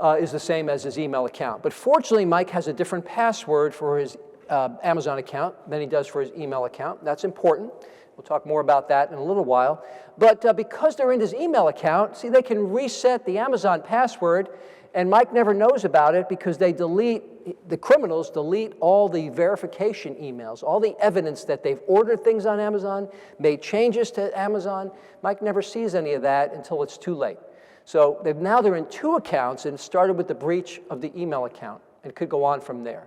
Speaker 3: as his email account. But fortunately, Mike has a different password for his Amazon account than he does for his email account. That's important. We'll talk more about that in a little while. But because they're in his email account, see, they can reset the Amazon password, and Mike never knows about it because the criminals delete all the verification emails, all the evidence that they've ordered things on Amazon, made changes to Amazon. Mike never sees any of that until it's too late. So now they're in 2 accounts, and it started with the breach of the email account, and it could go on from there.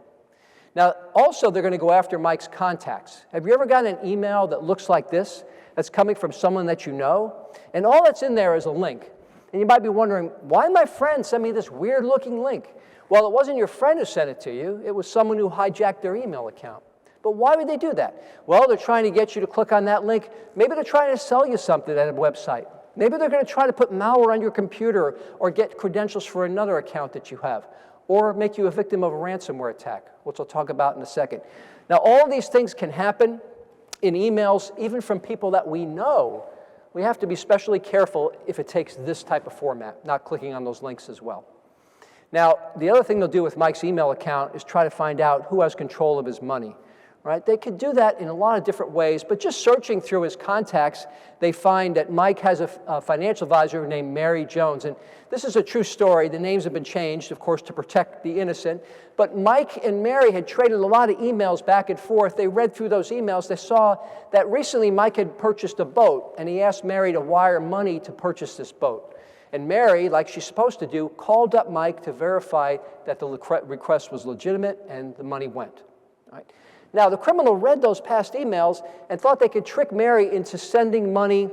Speaker 3: Now, also, they're going to go after Mike's contacts. Have you ever gotten an email that looks like this, that's coming from someone that you know? And all that's in there is a link. And you might be wondering, why did my friend send me this weird-looking link? Well, it wasn't your friend who sent it to you. It was someone who hijacked their email account. But why would they do that? Well, they're trying to get you to click on that link. Maybe they're trying to sell you something at a website. Maybe they're going to try to put malware on your computer or get credentials for another account that you have, or make you a victim of a ransomware attack, which I'll talk about in a second. Now, all of these things can happen in emails, even from people that we know. We have to be especially careful if it takes this type of format, not clicking on those links as well. Now, the other thing they'll do with Mike's email account is try to find out who has control of his money. Right? They could do that in a lot of different ways, but just searching through his contacts, they find that Mike has a financial advisor named Mary Jones. And this is a true story. The names have been changed, of course, to protect the innocent. But Mike and Mary had traded a lot of emails back and forth. They read through those emails. They saw that recently Mike had purchased a boat, and he asked Mary to wire money to purchase this boat. And Mary, like she's supposed to do, called up Mike to verify that the request was legitimate, and the money went. Right? Now, the criminal read those past emails and thought they could trick Mary into sending money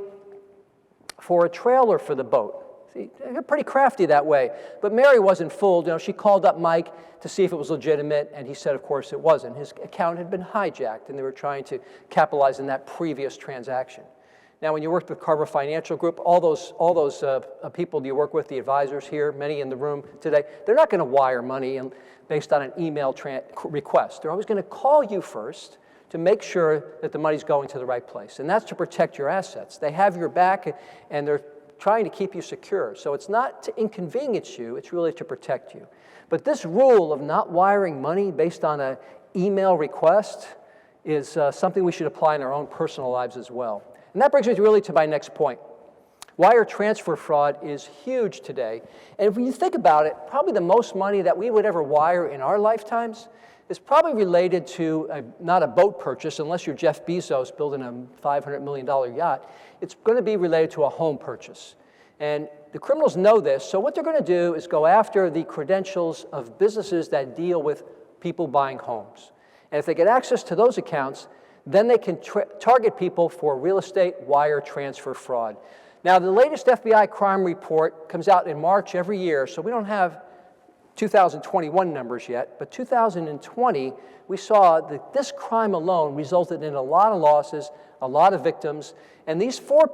Speaker 3: for a trailer for the boat. See, they're pretty crafty that way. But Mary wasn't fooled. You know, she called up Mike to see if it was legitimate, and he said, of course, it wasn't. His account had been hijacked, and they were trying to capitalize on that previous transaction. Now, when you work with Carver Financial Group, all those people you work with, the advisors here, many in the room today, they're not going to wire money based on an email request. They're always going to call you first to make sure that the money's going to the right place. And that's to protect your assets. They have your back, and they're trying to keep you secure. So it's not to inconvenience you, it's really to protect you. But this rule of not wiring money based on an email request is something we should apply in our own personal lives as well. And that brings me really to my next point. Wire transfer fraud is huge today. And if you think about it, probably the most money that we would ever wire in our lifetimes is probably related to not a boat purchase, unless you're Jeff Bezos building a $500 million yacht. It's going to be related to a home purchase. And the criminals know this, so what they're going to do is go after the credentials of businesses that deal with people buying homes. And if they get access to those accounts, then they can target people for real estate wire transfer fraud. Now, the latest FBI crime report comes out in March every year, so we don't have 2021 numbers yet, but 2020, we saw that this crime alone resulted in a lot of losses, a lot of victims, and these four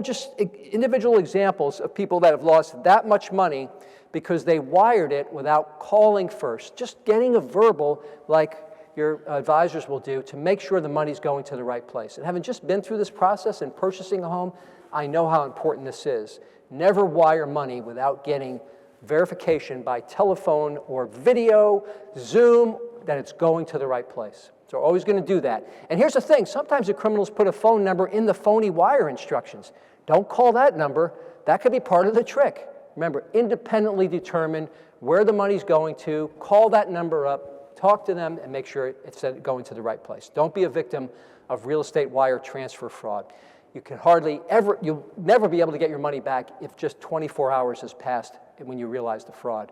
Speaker 3: just individual examples of people that have lost that much money because they wired it without calling first, just getting a verbal like your advisors will do to make sure the money's going to the right place. And having just been through this process and purchasing a home, I know how important this is. Never wire money without getting verification by telephone or video, Zoom, that it's going to the right place. So we're always going to do that. And here's the thing, sometimes the criminals put a phone number in the phony wire instructions. Don't call that number. That could be part of the trick. Remember, independently determine where the money's going to, call that number up, talk to them, and make sure it's going to the right place. Don't be a victim of real estate wire transfer fraud. You'll never be able to get your money back if just 24 hours has passed when you realize the fraud.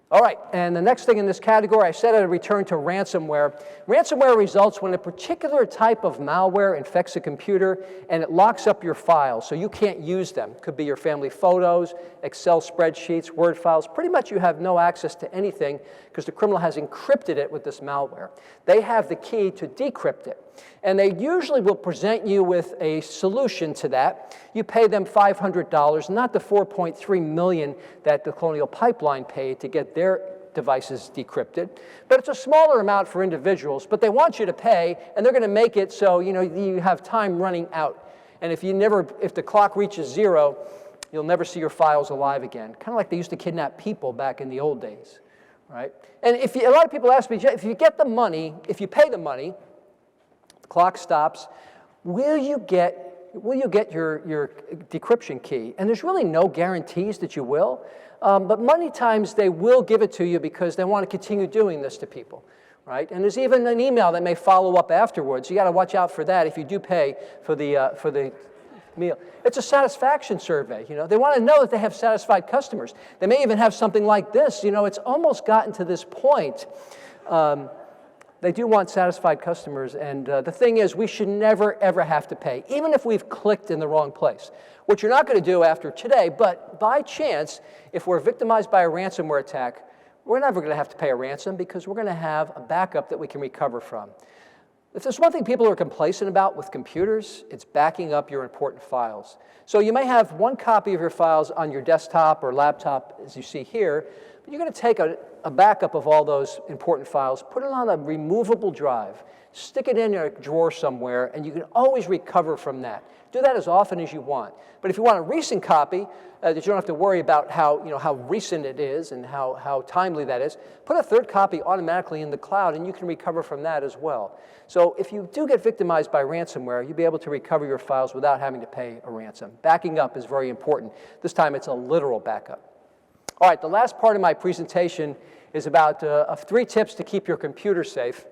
Speaker 3: All right, and the next thing in this category, I said I'd return to ransomware. Ransomware results when a particular type of malware infects a computer and it locks up your files so you can't use them. It could be your family photos, Excel spreadsheets, Word files. Pretty much you have no access to anything because the criminal has encrypted it with this malware. They have the key to decrypt it. And they usually will present you with a solution to that. You pay them $500, not the $4.3 million that the Colonial Pipeline paid to get their devices decrypted. But it's a smaller amount for individuals, but they want you to pay, and they're going to make it so you have time running out. And if the clock reaches zero, you'll never see your files alive again. Kind of like they used to kidnap people back in the old days, right? And a lot of people ask me, if you pay the money, the clock stops, will you get your decryption key? And there's really no guarantees that you will, but many times they will give it to you because they want to continue doing this to people, right? And there's even an email that may follow up afterwards. You got to watch out for that if you do pay for the meal. It's a satisfaction survey. They want to know that they have satisfied customers. They may even have something like this. It's almost gotten to this point They do want satisfied customers, and the thing is, we should never, ever have to pay, even if we've clicked in the wrong place, which you're not going to do after today, but by chance, if we're victimized by a ransomware attack, we're never going to have to pay a ransom because we're going to have a backup that we can recover from. If there's one thing people are complacent about with computers, it's backing up your important files. So you may have one copy of your files on your desktop or laptop, as you see here, but you're going to take a backup of all those important files, put it on a removable drive, stick it in a drawer somewhere, and you can always recover from that. Do that as often as you want. But if you want a recent copy that you don't have to worry about how recent it is and how timely that is, put a third copy automatically in the cloud, and you can recover from that as well. So if you do get victimized by ransomware, you'll be able to recover your files without having to pay a ransom. Backing up is very important. This time it's a literal backup. All right, the last part of my presentation is about 3 tips to keep your computer safe.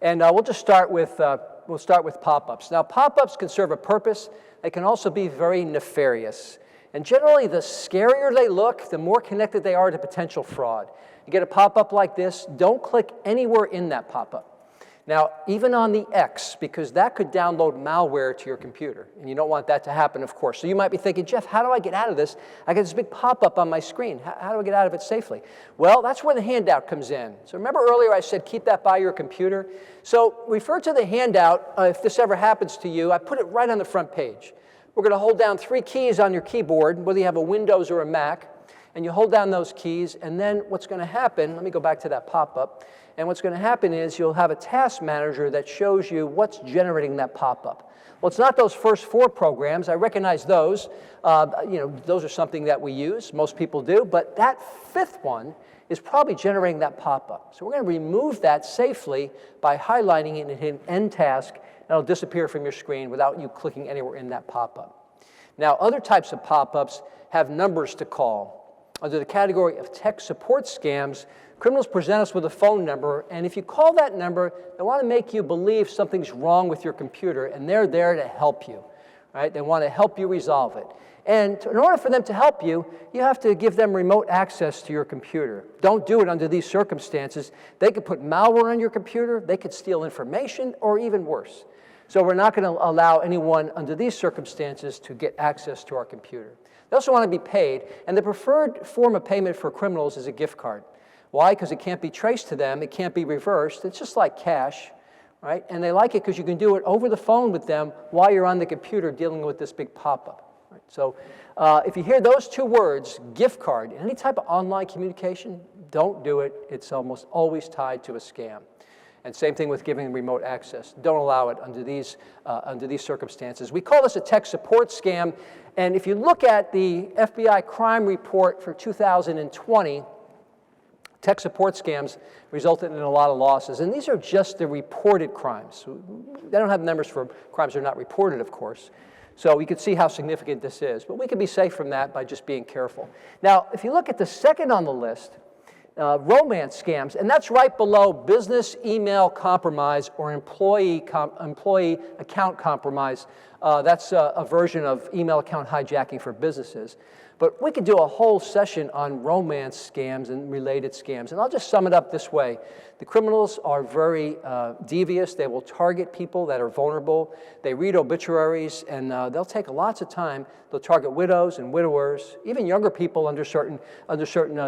Speaker 3: And we'll just start with pop-ups. Now, pop-ups can serve a purpose. They can also be very nefarious. And generally, the scarier they look, the more connected they are to potential fraud. You get a pop-up like this, don't click anywhere in that pop-up. Now, even on the X, because that could download malware to your computer, and you don't want that to happen, of course. So you might be thinking, Jeff, how do I get out of this? I get this big pop-up on my screen. How do I get out of it safely? Well, that's where the handout comes in. So remember earlier I said keep that by your computer? So refer to the handout. If this ever happens to you, I put it right on the front page. We're going to hold down 3 keys on your keyboard, whether you have a Windows or a Mac, and you hold down those keys, and then what's going to happen, let me go back to that pop-up, and what's going to happen is you'll have a task manager that shows you what's generating that pop-up. Well, it's not those first 4 programs. I recognize those. Those are something that we use. Most people do. But that 5th one is probably generating that pop-up. So we're going to remove that safely by highlighting it and hitting End Task, and it'll disappear from your screen without you clicking anywhere in that pop-up. Now, other types of pop-ups have numbers to call. Under the category of tech support scams, criminals present us with a phone number, and if you call that number, they want to make you believe something's wrong with your computer, and they're there to help you. Right? They want to help you resolve it. And in order for them to help you, you have to give them remote access to your computer. Don't do it under these circumstances. They could put malware on your computer, they could steal information, or even worse. So we're not going to allow anyone under these circumstances to get access to our computer. They also want to be paid, and the preferred form of payment for criminals is a gift card. Why? Because it can't be traced to them, it can't be reversed, it's just like cash, right? And they like it because you can do it over the phone with them while you're on the computer dealing with this big pop-up. Right? So if you hear those 2 words, gift card, any type of online communication, don't do it. It's almost always tied to a scam. And same thing with giving remote access. Don't allow it under these circumstances. We call this a tech support scam. And if you look at the FBI crime report for 2020, tech support scams resulted in a lot of losses. And these are just the reported crimes. They don't have numbers for crimes that are not reported, of course. So you can see how significant this is. But we can be safe from that by just being careful. Now, if you look at the second on the list, romance scams, and that's right below business email compromise or employee account compromise. That's a version of email account hijacking for businesses. But we could do a whole session on romance scams and related scams. And I'll just sum it up this way. The criminals are very devious. They will target people that are vulnerable. They read obituaries, and they'll take lots of time. They'll target widows and widowers, even younger people under certain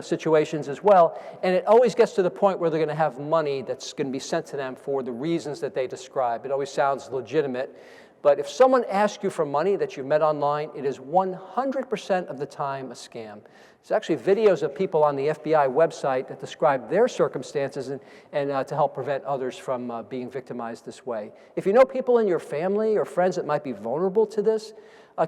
Speaker 3: situations as well. And it always gets to the point where they're going to have money that's going to be sent to them for the reasons that they describe. It always sounds legitimate. But if someone asks you for money that you met online, it is 100% of the time a scam. There's actually videos of people on the FBI website that describe their circumstances and to help prevent others from being victimized this way. If you know people in your family or friends that might be vulnerable to this,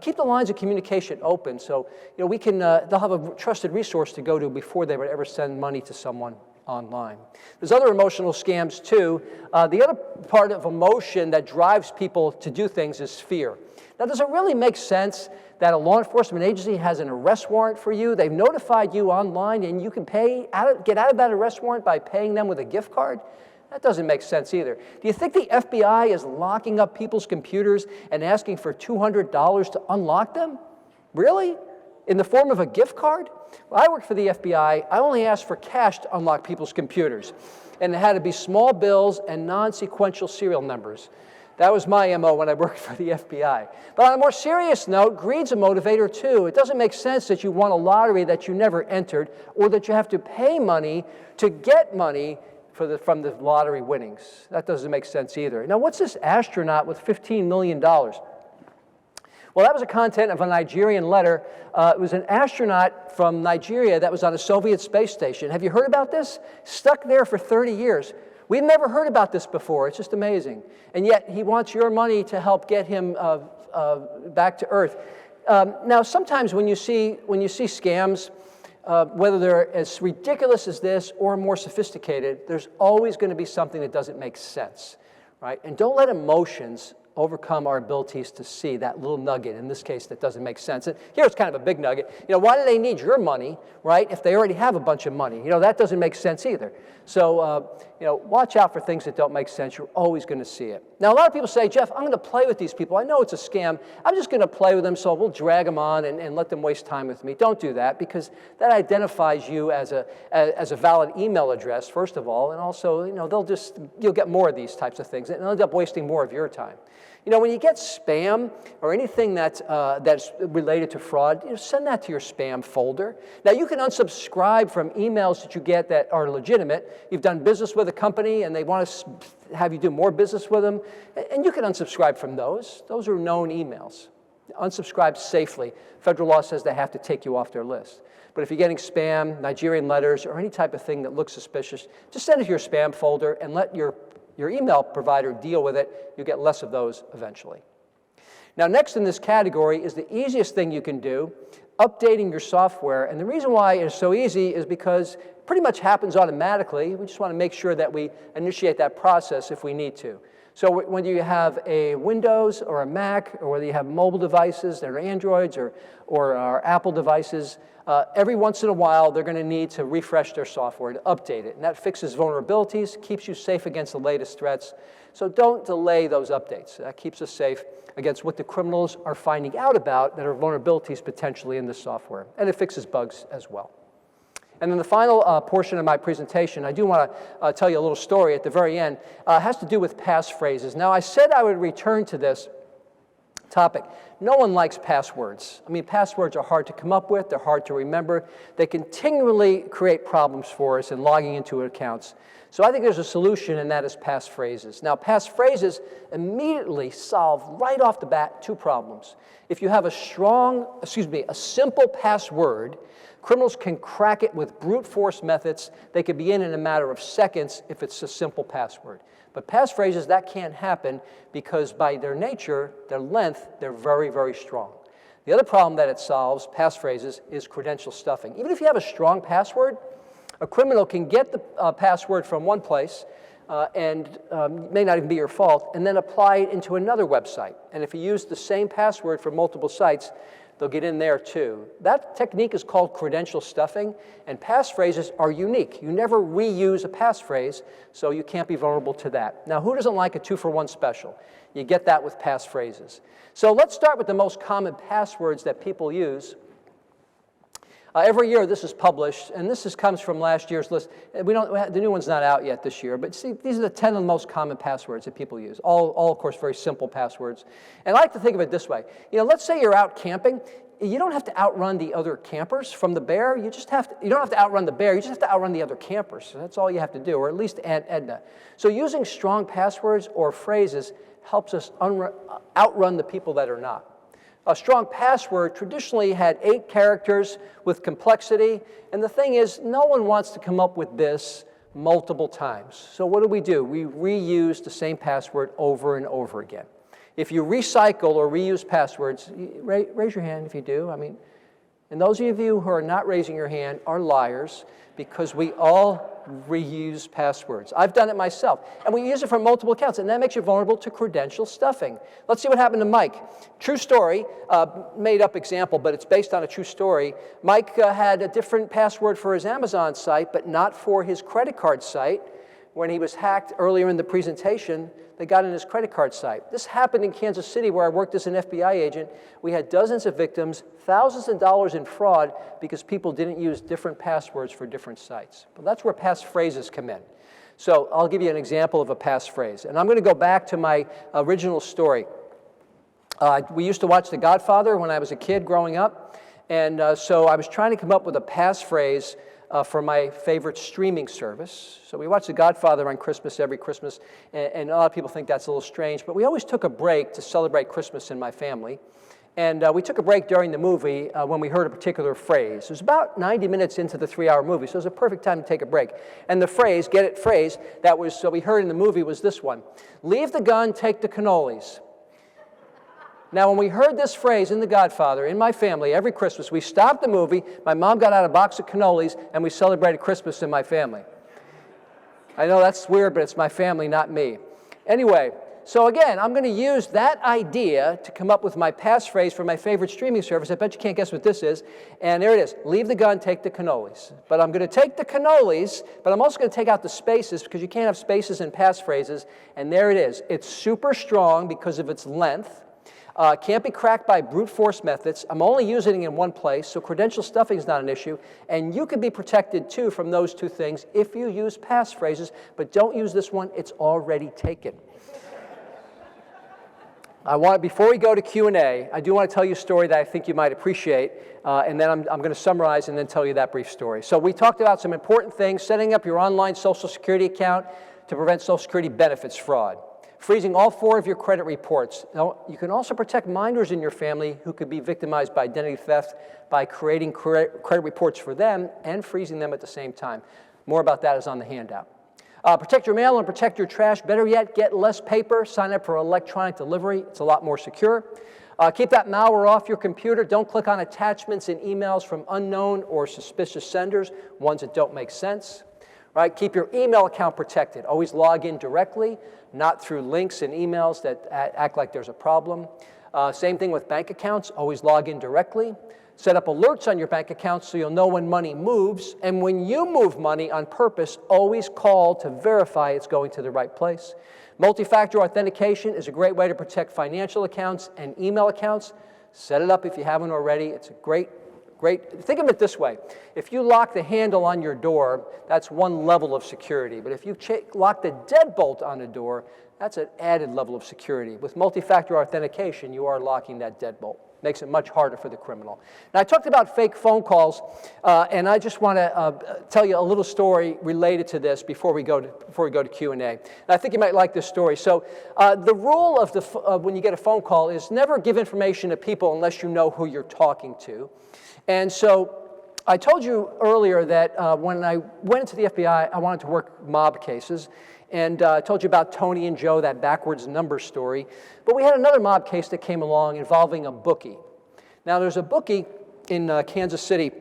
Speaker 3: keep the lines of communication open so we can. They'll have a trusted resource to go to before they would ever send money to someone online. There's other emotional scams too. The other part of emotion that drives people to do things is fear. Now, does it really make sense that a law enforcement agency has an arrest warrant for you? They've notified you online and you can get out of that arrest warrant by paying them with a gift card? That doesn't make sense either. Do you think the FBI is locking up people's computers and asking for $200 to unlock them? Really? in the form of a gift card? Well, I worked for the FBI. I only asked for cash to unlock people's computers. And it had to be small bills and non-sequential serial numbers. That was my MO when I worked for the FBI. But on a more serious note, greed's a motivator too. It doesn't make sense that you won a lottery that you never entered, or that you have to pay money to get money from the lottery winnings. That doesn't make sense either. Now, what's this astronaut with $15 million? Well, that was the content of a Nigerian letter. It was an astronaut from Nigeria that was on a Soviet space station. Have you heard about this? Stuck there for 30 years. We've never heard about this before. It's just amazing. And yet, he wants your money to help get him back to Earth. Now, sometimes when you see scams, whether they're as ridiculous as this or more sophisticated, there's always going to be something that doesn't make sense, right? And don't let emotions overcome our abilities to see that little nugget, in this case, that doesn't make sense. And here it's kind of a big nugget. Why do they need your money, right, if they already have a bunch of money? That doesn't make sense either. So, watch out for things that don't make sense. You're always going to see it. Now, a lot of people say, Jeff, I'm going to play with these people. I know it's a scam. I'm just going to play with them, so we'll drag them on and let them waste time with me. Don't do that, because that identifies you as a valid email address, first of all, and also, you'll get more of these types of things, and they'll end up wasting more of your time. When you get spam or anything that's related to fraud, send that to your spam folder. Now, you can unsubscribe from emails that you get that are legitimate. You've done business with a company and they want to have you do more business with them, and you can unsubscribe from those. Those are known emails. Unsubscribe safely. Federal law says they have to take you off their list. But if you're getting spam, Nigerian letters, or any type of thing that looks suspicious, just send it to your spam folder and let your email provider deal with it. You'll get less of those eventually. Now, next in this category is the easiest thing you can do, updating your software. And the reason why it's so easy is because it pretty much happens automatically. We just want to make sure that we initiate that process if we need to. So whether you have a Windows or a Mac, or whether you have mobile devices that are Androids or are Apple devices, every once in a while, they're going to need to refresh their software, to update it. And that fixes vulnerabilities, keeps you safe against the latest threats. So don't delay those updates. That keeps us safe against what the criminals are finding out about that are vulnerabilities potentially in the software. And it fixes bugs as well. And then the final portion of my presentation, I do want to tell you a little story at the very end. Has to do with passphrases. Now, I said I would return to this topic. No one likes passwords. I mean, passwords are hard to come up with. They're hard to remember. They continually create problems for us in logging into accounts. So I think there's a solution, and that is passphrases. Now, passphrases immediately solve right off the bat two problems. If you have a simple password, criminals can crack it with brute force methods. They could be in a matter of seconds if it's a simple password. But passphrases, that can't happen because by their nature, their length, they're very, very strong. The other problem that it solves, passphrases, is credential stuffing. Even if you have a strong password, a criminal can get the password from one place and may not even be your fault, and then apply it into another website. And if you use the same password for multiple sites, they'll get in there too. That technique is called credential stuffing, and passphrases are unique. You never reuse a passphrase, so you can't be vulnerable to that. Now, who doesn't like a 2-for-1 special? You get that with passphrases. So let's start with the most common passwords that people use. Every year this is published, and this comes from last year's list. The new one's not out yet this year, but see, these are the 10 of the most common passwords that people use. All of course, very simple passwords. And I like to think of it this way. Let's say you're out camping. You don't have to outrun the other campers from the bear. You don't have to outrun the bear. You just have to outrun the other campers. So that's all you have to do, or at least Aunt Edna. So using strong passwords or phrases helps us outrun the people that are not. A strong password traditionally had 8 characters with complexity, and the thing is, no one wants to come up with this multiple times. So what do? We reuse the same password over and over again. If you recycle or reuse passwords, raise your hand if you do. And those of you who are not raising your hand are liars, because we all reuse passwords. I've done it myself. And we use it for multiple accounts, and that makes you vulnerable to credential stuffing. Let's see what happened to Mike. True story, made up example, but it's based on a true story. Mike had a different password for his Amazon site, but not for his credit card site. when he was hacked earlier in the presentation, they got in his credit card site. This happened in Kansas City, where I worked as an FBI agent. We had dozens of victims, thousands of dollars in fraud because people didn't use different passwords for different sites. But that's where passphrases come in. So I'll give you an example of a passphrase. And I'm going to go back to my original story. We used to watch The Godfather when I was a kid growing up. And so I was trying to come up with a passphrase for my favorite streaming service. So we watch The Godfather on Christmas, every Christmas, and a lot of people think that's a little strange, but we always took a break to celebrate Christmas in my family. And we took a break during the movie when we heard a particular phrase. It was about 90 minutes into the 3-hour movie, so it was a perfect time to take a break. And the phrase, get it, phrase, that was so we heard in the movie was this one: leave the gun, take the cannolis. Now, when we heard this phrase in The Godfather, in my family, every Christmas, we stopped the movie, my mom got out a box of cannolis, and we celebrated Christmas in my family. I know that's weird, but it's my family, not me. Anyway, so again, I'm going to use that idea to come up with my passphrase for my favorite streaming service. I bet you can't guess what this is. And there it is. Leave the gun, take the cannolis. But I'm going to take the cannolis, but I'm also going to take out the spaces because you can't have spaces in passphrases. And there it is. It's super strong because of its length. Can't be cracked by brute force methods. I'm only using it in one place, so credential stuffing is not an issue. And you can be protected, too, from those two things if you use passphrases, but don't use this one. It's already taken. Before we go to Q&A, I do want to tell you a story that I think you might appreciate, and then I'm going to summarize and then tell you that brief story. So we talked about some important things: setting up your online Social Security account to prevent Social Security benefits fraud, freezing all 4 of your credit reports. Now, you can also protect minors in your family who could be victimized by identity theft by creating credit reports for them and freezing them at the same time. More about that is on the handout. Protect your mail and protect your trash. Better yet, get less paper. Sign up for electronic delivery. It's a lot more secure. Keep that malware off your computer. Don't click on attachments in emails from unknown or suspicious senders, ones that don't make sense. Right? Keep your email account protected. Always log in directly, not through links and emails that act like there's a problem. Same thing with bank accounts. Always log in directly. Set up alerts on your bank accounts so you'll know when money moves. And when you move money on purpose, always call to verify it's going to the right place. Multi-factor authentication is a great way to protect financial accounts and email accounts. Set it up if you haven't already. It's a great. Think of it this way. If you lock the handle on your door, that's one level of security. But if you lock the deadbolt on the door, that's an added level of security. With multi-factor authentication, you are locking that deadbolt. Makes it much harder for the criminal. Now, I talked about fake phone calls, and I just want to tell you a little story related to this before we go to Q&A. And I think you might like this story. So the rule of when you get a phone call is never give information to people unless you know who you're talking to. And so I told you earlier that when I went into the FBI, I wanted to work mob cases. And I told you about Tony and Joe, that backwards number story. But we had another mob case that came along involving a bookie. Now, there's a bookie in Kansas City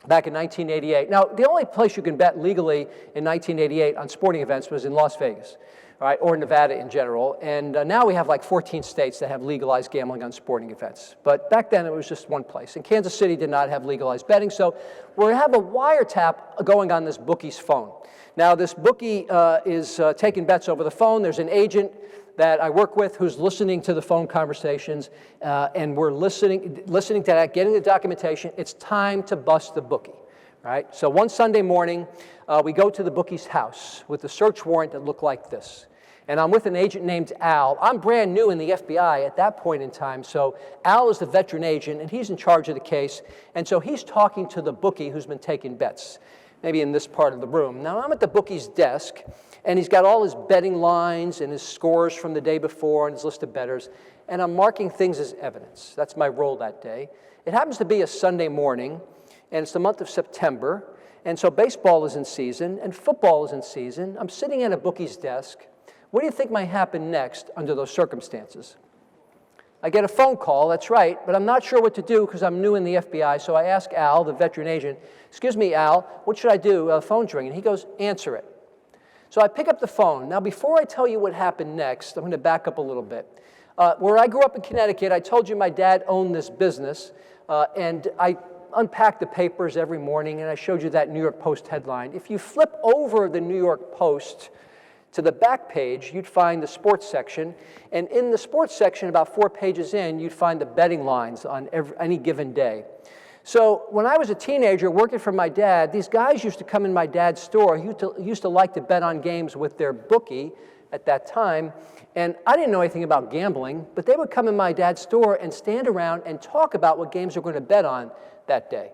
Speaker 3: back in 1988. Now, the only place you can bet legally in 1988 on sporting events was in Las Vegas, right, or Nevada in general. And now we have like 14 states that have legalized gambling on sporting events. But back then, it was just one place. And Kansas City did not have legalized betting. So we have a wiretap going on this bookie's phone. Now, this bookie is taking bets over the phone. There's an agent that I work with who's listening to the phone conversations, and we're listening to that, getting the documentation. It's time to bust the bookie, right? So one Sunday morning, we go to the bookie's house with a search warrant that looked like this. And I'm with an agent named Al. I'm brand new in the FBI at that point in time, so Al is the veteran agent, and he's in charge of the case. And so he's talking to the bookie who's been taking bets, maybe in this part of the room. Now, I'm at the bookie's desk, and he's got all his betting lines and his scores from the day before and his list of bettors, and I'm marking things as evidence. That's my role that day. It happens to be a Sunday morning, and it's the month of September, and so baseball is in season, and football is in season. I'm sitting at a bookie's desk. What do you think might happen next under those circumstances? I get a phone call, that's right, but I'm not sure what to do because I'm new in the FBI, so I ask Al, the veteran agent, "Excuse me, Al, what should I do? The phone's ringing." He goes, "Answer it." So I pick up the phone. Now, before I tell you what happened next, I'm going to back up a little bit. Where I grew up in Connecticut, I told you my dad owned this business, and unpack the papers every morning, and I showed you that New York Post headline. If you flip over the New York Post to the back page, you'd find the sports section, and in the sports section, about 4 pages in, you'd find the betting lines on any given day. So when I was a teenager working for my dad, these guys used to come in my dad's store. He used to like to bet on games with their bookie at that time, and I didn't know anything about gambling, but they would come in my dad's store and stand around and talk about what games they're going to bet on that day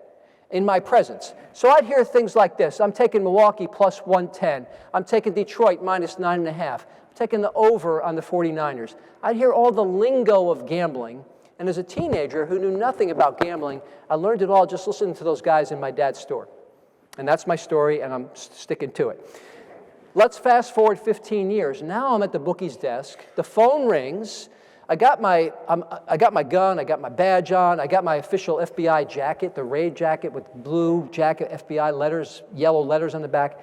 Speaker 3: in my presence. So I'd hear things like this. I'm taking Milwaukee plus 110. I'm taking Detroit minus 9.5. I'm taking the over on the 49ers. I'd hear all the lingo of gambling. And as a teenager who knew nothing about gambling, I learned it all just listening to those guys in my dad's store. And that's my story, and I'm sticking to it. Let's fast forward 15 years. Now I'm at the bookie's desk. The phone rings. I got my gun, I got my badge on, I got my official FBI jacket, the raid jacket with blue jacket, FBI letters, yellow letters on the back.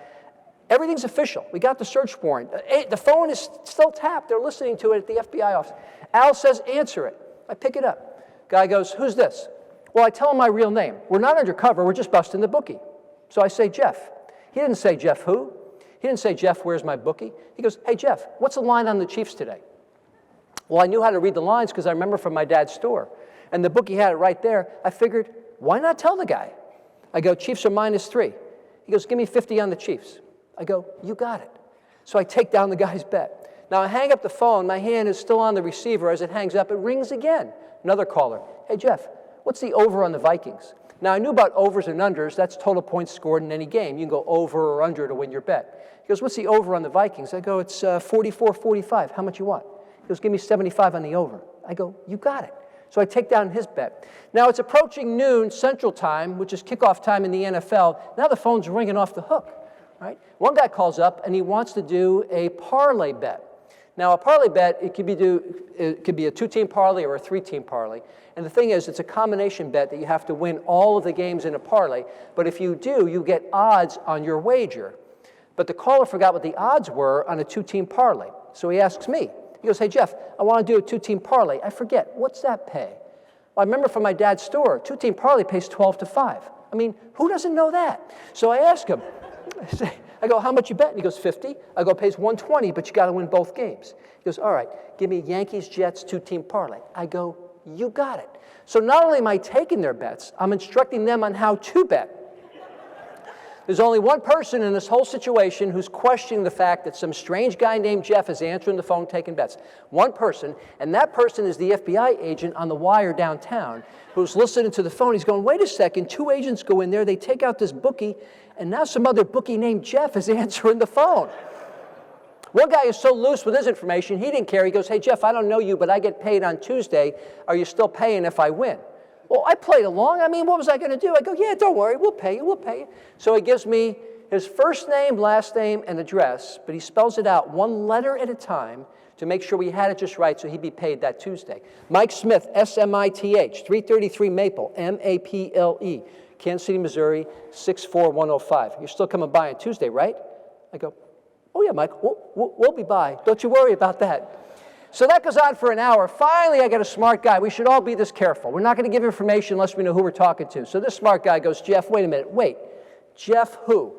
Speaker 3: Everything's official. We got the search warrant. The phone is still tapped. They're listening to it at the FBI office. Al says, answer it. I pick it up. Guy goes, who's this? Well, I tell him my real name. We're not undercover, we're just busting the bookie. So I say, Jeff. He didn't say, Jeff who? He didn't say, Jeff, where's my bookie? He goes, hey, Jeff, what's the line on the Chiefs today? Well, I knew how to read the lines because I remember from my dad's store. And the bookie had it right there. I figured, why not tell the guy? I go, Chiefs are -3. He goes, give me 50 on the Chiefs. I go, you got it. So I take down the guy's bet. Now I hang up the phone. My hand is still on the receiver. As it hangs up, it rings again. Another caller. Hey, Jeff, what's the over on the Vikings? Now I knew about overs and unders. That's total points scored in any game. You can go over or under to win your bet. He goes, what's the over on the Vikings? I go, it's 44-45. How much you want? He goes, give me 75 on the over. I go, you got it. So I take down his bet. Now it's approaching noon Central Time, which is kickoff time in the NFL. Now the phone's ringing off the hook, right? One guy calls up and he wants to do a parlay bet. Now a parlay bet, it could be a 2-team parlay or a 3-team parlay. And the thing is, it's a combination bet that you have to win all of the games in a parlay. But if you do, you get odds on your wager. But the caller forgot what the odds were on a 2-team parlay. So he asks me. He goes, hey, Jeff, I want to do a 2-team parlay. I forget. What's that pay? Well, I remember from my dad's store, 2-team parlay pays 12-5. I mean, who doesn't know that? So I ask him, I go, how much you bet? And he goes, 50. I go, pays 120, but you got to win both games. He goes, all right, give me Yankees, Jets, 2-team parlay. I go, you got it. So not only am I taking their bets, I'm instructing them on how to bet. There's only one person in this whole situation who's questioning the fact that some strange guy named Jeff is answering the phone taking bets. One person, and that person is the FBI agent on the wire downtown who's listening to the phone. He's going, wait a second, 2 agents go in there, they take out this bookie, and now some other bookie named Jeff is answering the phone. One guy is so loose with his information, he didn't care. He goes, hey, Jeff, I don't know you, but I get paid on Tuesday. Are you still paying if I win? Well, I played along. I mean, what was I going to do? I go, yeah, don't worry. We'll pay you. We'll pay you. So he gives me his first name, last name, and address, but he spells it out one letter at a time to make sure we had it just right so he'd be paid that Tuesday. Mike Smith, S-M-I-T-H, 333 Maple, M-A-P-L-E, Kansas City, Missouri, 64105. You're still coming by on Tuesday, right? I go, oh, yeah, Mike, we'll be by. Don't you worry about that. So that goes on for an hour. Finally, I get a smart guy. We should all be this careful. We're not going to give information unless we know who we're talking to. So this smart guy goes, Jeff, wait a minute. Wait, Jeff who?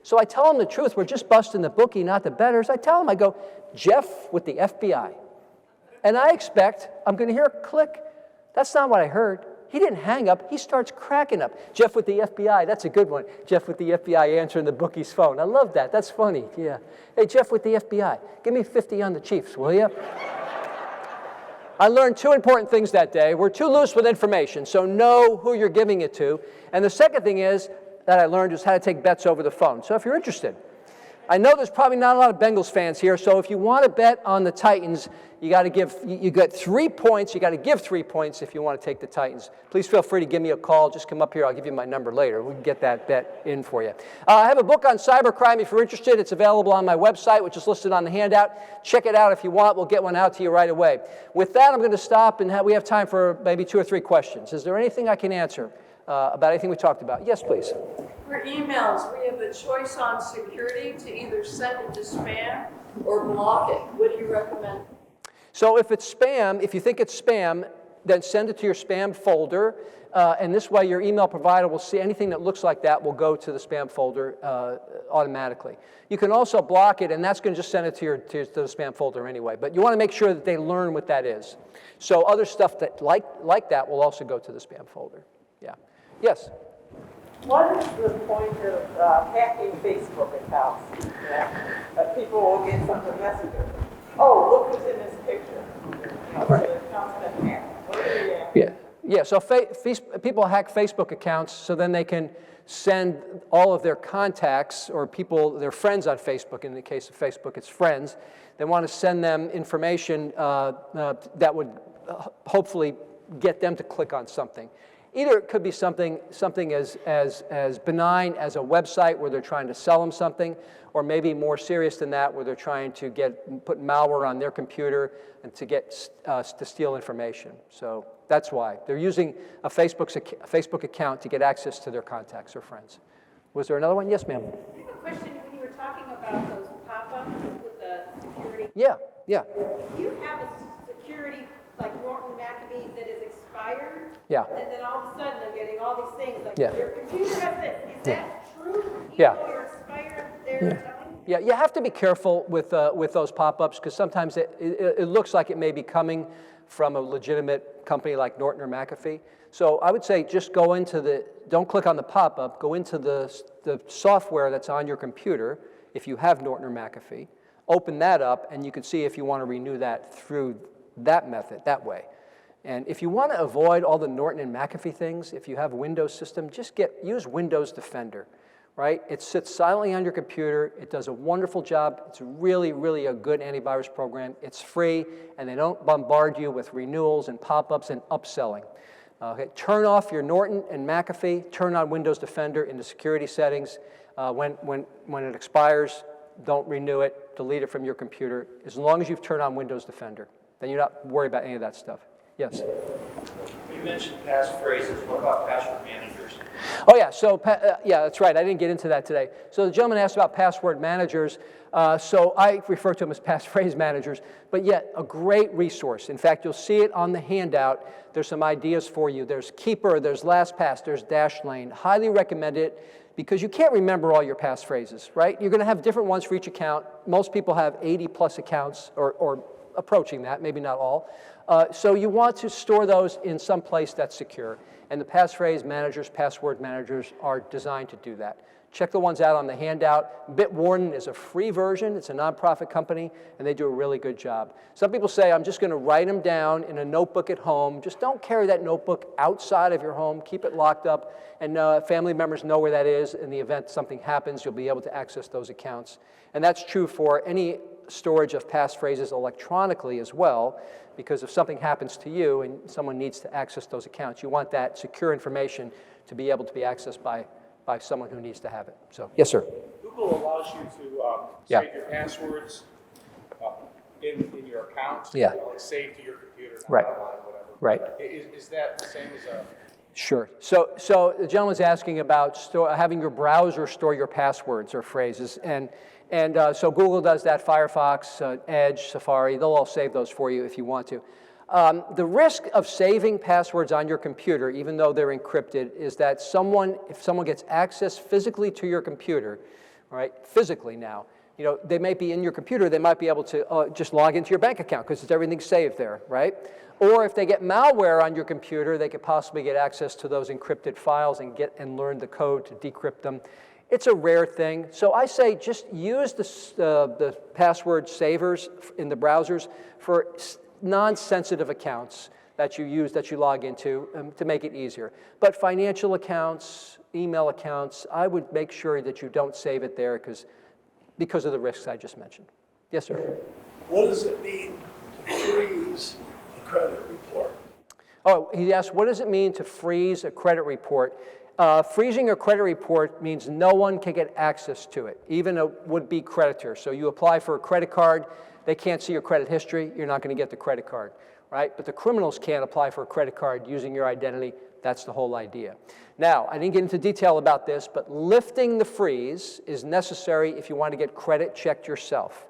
Speaker 3: So I tell him the truth. We're just busting the bookie, not the bettors. I tell him, I go, Jeff with the FBI. And I expect I'm going to hear a click. That's not what I heard. He didn't hang up. He starts cracking up. Jeff with the FBI. That's a good one. Jeff with the FBI answering the bookie's phone. I love that. That's funny. Yeah. Hey, Jeff with the FBI. Give me 50 on the Chiefs, will you? I learned 2 important things that day. We're too loose with information, so know who you're giving it to. And the second thing is that I learned is how to take bets over the phone. So if you're interested, I know there's probably not a lot of Bengals fans here, so if you want to bet on the Titans, you got 3 points. You got to give 3 points if you want to take the Titans. Please feel free to give me a call. Just come up here. I'll give you my number later. We can get that bet in for you. I have a book on cybercrime if you're interested. It's available on my website, which is listed on the handout. Check it out if you want. We'll get one out to you right away. With that, I'm going to stop, and we have time for maybe 2 or 3 questions. Is there anything I can answer about anything we talked about? Yes, please.
Speaker 4: For emails, we have a choice on security to either send it to spam or block it. What do you recommend?
Speaker 3: So if it's spam, if you think it's spam, then send it to your spam folder, and this way your email provider will see anything that looks like that will go to the spam folder automatically. You can also block it, and that's going to just send it to the spam folder anyway. But you want to make sure that they learn what that is. So other stuff that like that will also go to the spam folder. Yeah. Yes?
Speaker 5: What is the point of hacking Facebook accounts? People will get something messenger. Oh, look who's in this picture.
Speaker 3: Right.
Speaker 5: The account's been hacked. What are they at?
Speaker 3: Yeah. Yeah, so people hack Facebook accounts so then they can send all of their contacts or their friends on Facebook. In the case of Facebook, it's friends. They want to send them information that would hopefully get them to click on something. Either it could be something as benign as a website where they're trying to sell them something, or maybe more serious than that where they're trying to put malware on their computer and to steal information. So that's why. They're using a Facebook account to get access to their contacts or friends. Was there another one? Yes, ma'am.
Speaker 6: I have a question. When you were talking about those pop-ups with the security,
Speaker 3: Yeah.
Speaker 6: if you have a security like Norton McAfee that is expired,
Speaker 3: Yeah.
Speaker 6: and then all of a sudden I'm getting all these things, like
Speaker 3: Yeah.
Speaker 6: your computer has this, is that true? Even
Speaker 3: Yeah.
Speaker 6: though you're expired, they're telling you?
Speaker 3: Yeah, you have to be careful with those pop-ups because sometimes it looks like it may be coming from a legitimate company like Norton or McAfee. So I would say just don't click on the pop-up, go into the software that's on your computer if you have Norton or McAfee, open that up, and you can see if you want to renew that through that method, that way. And if you want to avoid all the Norton and McAfee things, if you have a Windows system, just use Windows Defender. Right? It sits silently on your computer. It does a wonderful job. It's really, really a good antivirus program. It's free, and they don't bombard you with renewals and pop-ups and upselling. Okay? Turn off your Norton and McAfee. Turn on Windows Defender in the security settings. When it expires, don't renew it. Delete it from your computer. As long as you've turned on Windows Defender, then you're not worried about any of that stuff. Yes?
Speaker 7: You mentioned passphrases. What about password managers?
Speaker 3: Oh, yeah. So, yeah, that's right. I didn't get into that today. So the gentleman asked about password managers. So I refer to them as passphrase managers, but yet a great resource. In fact, you'll see it on the handout. There's some ideas for you. There's Keeper, there's LastPass, there's Dashlane. Highly recommend it because you can't remember all your passphrases, right? You're going to have different ones for each account. Most people have 80-plus accounts or approaching that, maybe not all. So you want to store those in some place that's secure. And the passphrase managers, password managers are designed to do that. Check the ones out on the handout. Bitwarden is a free version. It's a nonprofit company, and they do a really good job. Some people say, I'm just going to write them down in a notebook at home. Just don't carry that notebook outside of your home. Keep it locked up, and family members know where that is. In the event something happens, you'll be able to access those accounts. And that's true for any storage of passphrases electronically as well, because if something happens to you and someone needs to access those accounts, you want that secure information to be able to be accessed by someone who needs to have it. So, yes, sir.
Speaker 7: Google allows you to save your passwords in your account.
Speaker 3: Yeah.
Speaker 7: Like save to your computer, not
Speaker 3: Right.
Speaker 7: online, whatever.
Speaker 3: Right.
Speaker 7: Is that the same as a...
Speaker 3: Sure. So the gentleman's asking about having your browser store your passwords or phrases, and so Google does that. Firefox, Edge, Safari, they'll all save those for you if you want to. The risk of saving passwords on your computer, even though they're encrypted, is that if someone gets access physically to your computer, right, physically now, they may be in your computer, they might be able to just log into your bank account because everything's saved there, right? Or if they get malware on your computer, they could possibly get access to those encrypted files and learn the code to decrypt them. It's a rare thing. So I say just use the password savers in the browsers for non-sensitive accounts that you log into to make it easier. But financial accounts, email accounts, I would make sure that you don't save it there because of the risks I just mentioned. Yes, sir?
Speaker 8: What does it mean to freeze a credit report?
Speaker 3: Oh, he asked, what does it mean to freeze a credit report? Freezing a credit report means no one can get access to it, even a would-be creditor. So you apply for a credit card, they can't see your credit history, you're not going to get the credit card, right? But the criminals can't apply for a credit card using your identity. That's the whole idea. Now, I didn't get into detail about this, but lifting the freeze is necessary if you want to get credit checked yourself,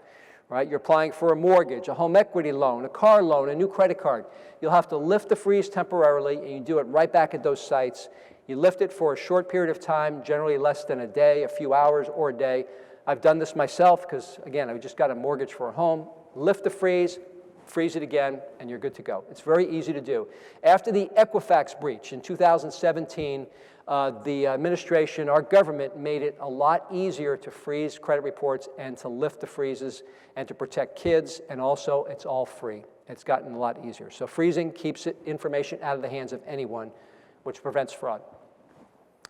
Speaker 3: right? You're applying for a mortgage, a home equity loan, a car loan, a new credit card. You'll have to lift the freeze temporarily, and you do it right back at those sites. You lift it for a short period of time, generally less than a day, a few hours, or a day. I've done this myself because, again, I just got a mortgage for a home. Lift the freeze it again, and you're good to go. It's very easy to do. After the Equifax breach in 2017, the administration, our government, made it a lot easier to freeze credit reports and to lift the freezes and to protect kids, and also it's all free. It's gotten a lot easier. So freezing keeps information out of the hands of anyone, which prevents fraud.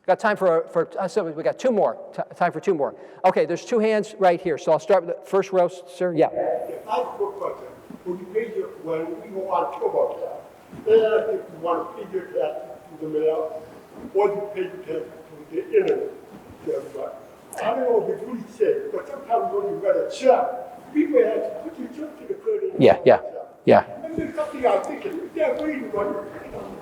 Speaker 3: Got time so we got two more, time for two more. Okay, there's two hands right here, so I'll start with the first row, sir, yeah.
Speaker 8: I have a quick question. When you pay your, when we go on tour about that, then if you want to pay your tax to the mail, or you pay your tax to the internet to everybody. I don't know if it's really safe, but sometimes when you got a check, people have to put your check to the credit.
Speaker 3: Yeah.
Speaker 8: And there's something I'm thinking, they're waiting on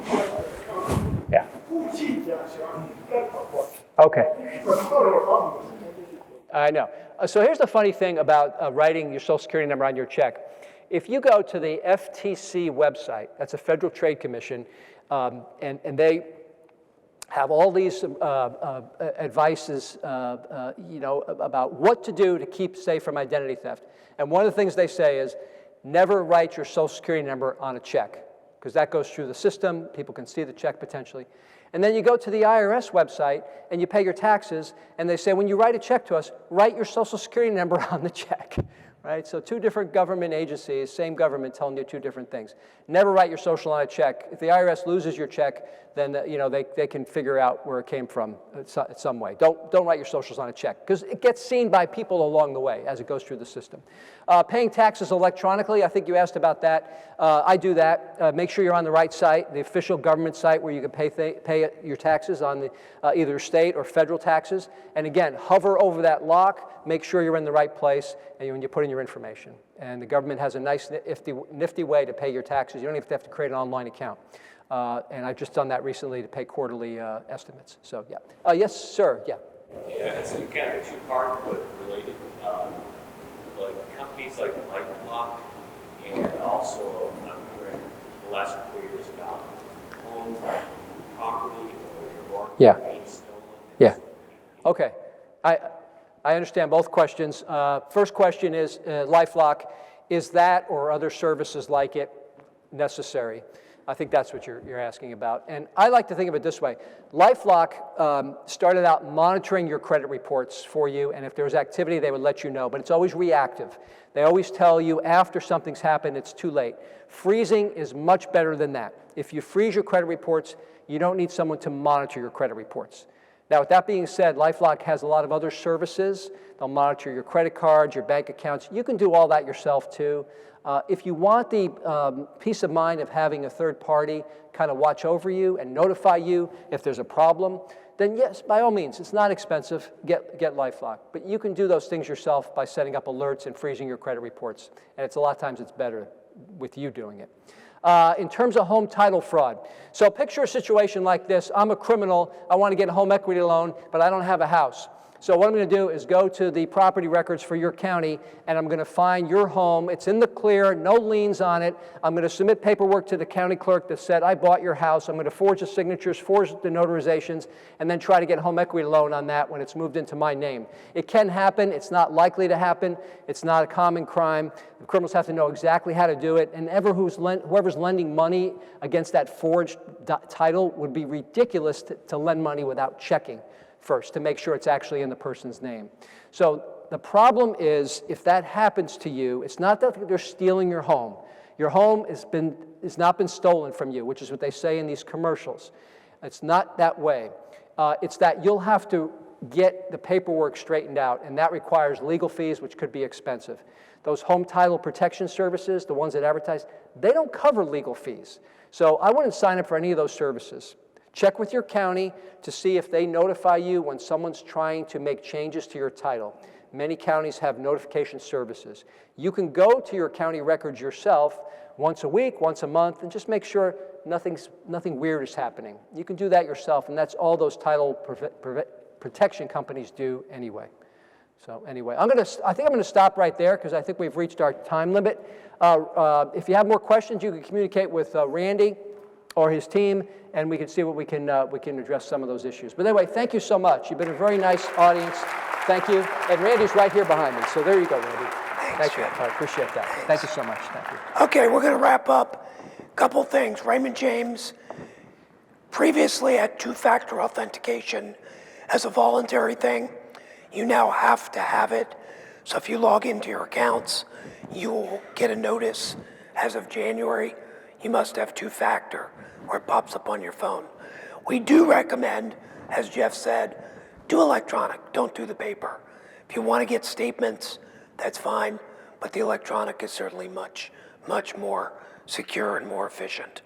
Speaker 8: you.
Speaker 3: Yeah.
Speaker 8: Who cheats that, Sean? That's my question.
Speaker 3: Okay.
Speaker 8: But I don't know if I'm listening.
Speaker 3: I know. So here's the funny thing about writing your Social Security number on your check. If you go to the FTC website, that's a Federal Trade Commission, and they have all these advices, about what to do to keep safe from identity theft. And one of the things they say is never write your Social Security number on a check, because that goes through the system. People can see the check potentially. And then you go to the IRS website and you pay your taxes, and they say when you write a check to us, write your Social Security number on the check. Right? So two different government agencies, same government, telling you two different things. Never write your social on a check. If the IRS loses your check, then they can figure out where it came from some way. Don't write your socials on a check, because it gets seen by people along the way as it goes through the system. Paying taxes electronically, I think you asked about that. I do that. Make sure you're on the right site, the official government site where you can pay your taxes on the, either state or federal taxes. And again, hover over that lock, make sure you're in the right place, and when you put in your information. And the government has a nice, nifty way to pay your taxes. You don't even have to create an online account. And I've just done that recently to pay quarterly estimates. So, yeah. Yes, sir. Yeah.
Speaker 9: Yeah, it's kind of a two-part, but related. Like companies like LifeLock, and also I'm hearing the last couple of years about home property or your work being stolen.
Speaker 3: Yeah. Okay. I understand both questions. First question is LifeLock. Is that or other services like it necessary? I think that's what you're asking about. And I like to think of it this way. LifeLock started out monitoring your credit reports for you, and if there was activity, they would let you know, but it's always reactive. They always tell you after something's happened, it's too late. Freezing is much better than that. If you freeze your credit reports, you don't need someone to monitor your credit reports. Now, with that being said, LifeLock has a lot of other services. They'll monitor your credit cards, your bank accounts. You can do all that yourself, too. If you want the peace of mind of having a third party kind of watch over you and notify you if there's a problem, then yes, by all means, it's not expensive. Get LifeLock. But you can do those things yourself by setting up alerts and freezing your credit reports. And a lot of times it's better with you doing it. In terms of home title fraud. So picture a situation like this. I'm a criminal. I want to get a home equity loan, but I don't have a house. So what I'm going to do is go to the property records for your county, and I'm going to find your home. It's in the clear, no liens on it. I'm going to submit paperwork to the county clerk that said, I bought your house. I'm going to forge the signatures, forge the notarizations, and then try to get a home equity loan on that when it's moved into my name. It can happen. It's not likely to happen. It's not a common crime. The criminals have to know exactly how to do it, and whoever's lending money against that forged title would be ridiculous to lend money without checking first to make sure it's actually in the person's name. So the problem is, if that happens to you, it's not that they're stealing your home. Your home has not been stolen from you, which is what they say in these commercials. It's not that way. It's that you'll have to get the paperwork straightened out, and that requires legal fees, which could be expensive. Those home title protection services, the ones that advertise, they don't cover legal fees. So I wouldn't sign up for any of those services. Check with your county to see if they notify you when someone's trying to make changes to your title. Many counties have notification services. You can go to your county records yourself once a week, once a month, and just make sure nothing weird is happening. You can do that yourself, and that's all those title protection companies do anyway. So anyway, I think I'm gonna stop right there because I think we've reached our time limit. If you have more questions, you can communicate with Randy or his team, and we can see what we can address some of those issues. But anyway, thank you so much. You've been a very nice audience. Thank you. And Randy's right here behind me. So there you go, Randy. Thank you. I appreciate that. Thank you so much. Thank you.
Speaker 1: Okay, we're going to wrap up. A couple things. Raymond James previously had two-factor authentication as a voluntary thing. You now have to have it. So if you log into your accounts, you will get a notice as of January. You must have two-factor, where it pops up on your phone. We do recommend, as Jeff said, do electronic, don't do the paper. If you want to get statements, that's fine, but the electronic is certainly much, much more secure and more efficient.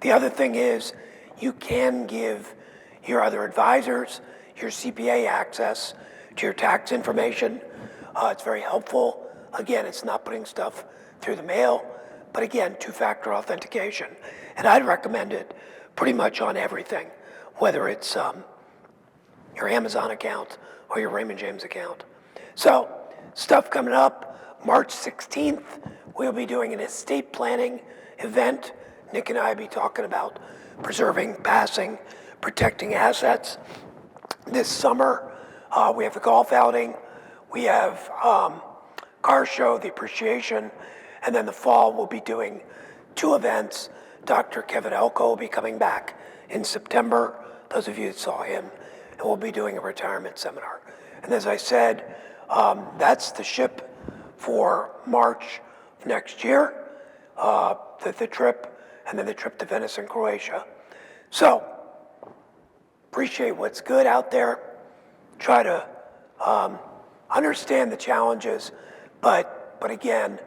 Speaker 1: The other thing is, you can give your other advisors, your CPA access to your tax information. It's very helpful. Again, it's not putting stuff through the mail, but again, two-factor authentication. And I'd recommend it pretty much on everything, whether it's your Amazon account or your Raymond James account. So, stuff coming up, March 16th, we'll be doing an estate planning event. Nick and I will be talking about preserving, passing, protecting assets. This summer, we have the golf outing, we have car show, the appreciation, and then the fall we'll be doing two events. Dr. Kevin Elko will be coming back in September, those of you that saw him, and we'll be doing a retirement seminar. And as I said, that's the ship for March of next year, the trip, and then the trip to Venice and Croatia. So, appreciate what's good out there, try to understand the challenges, but again,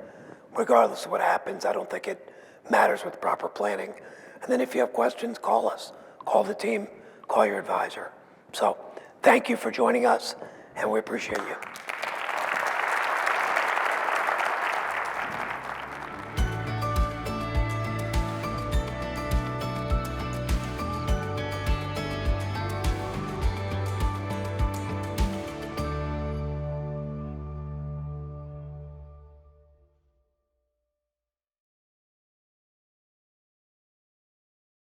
Speaker 1: regardless of what happens, I don't think it matters with proper planning. And then if you have questions, call us, call the team, call your advisor. So thank you for joining us, and we appreciate you.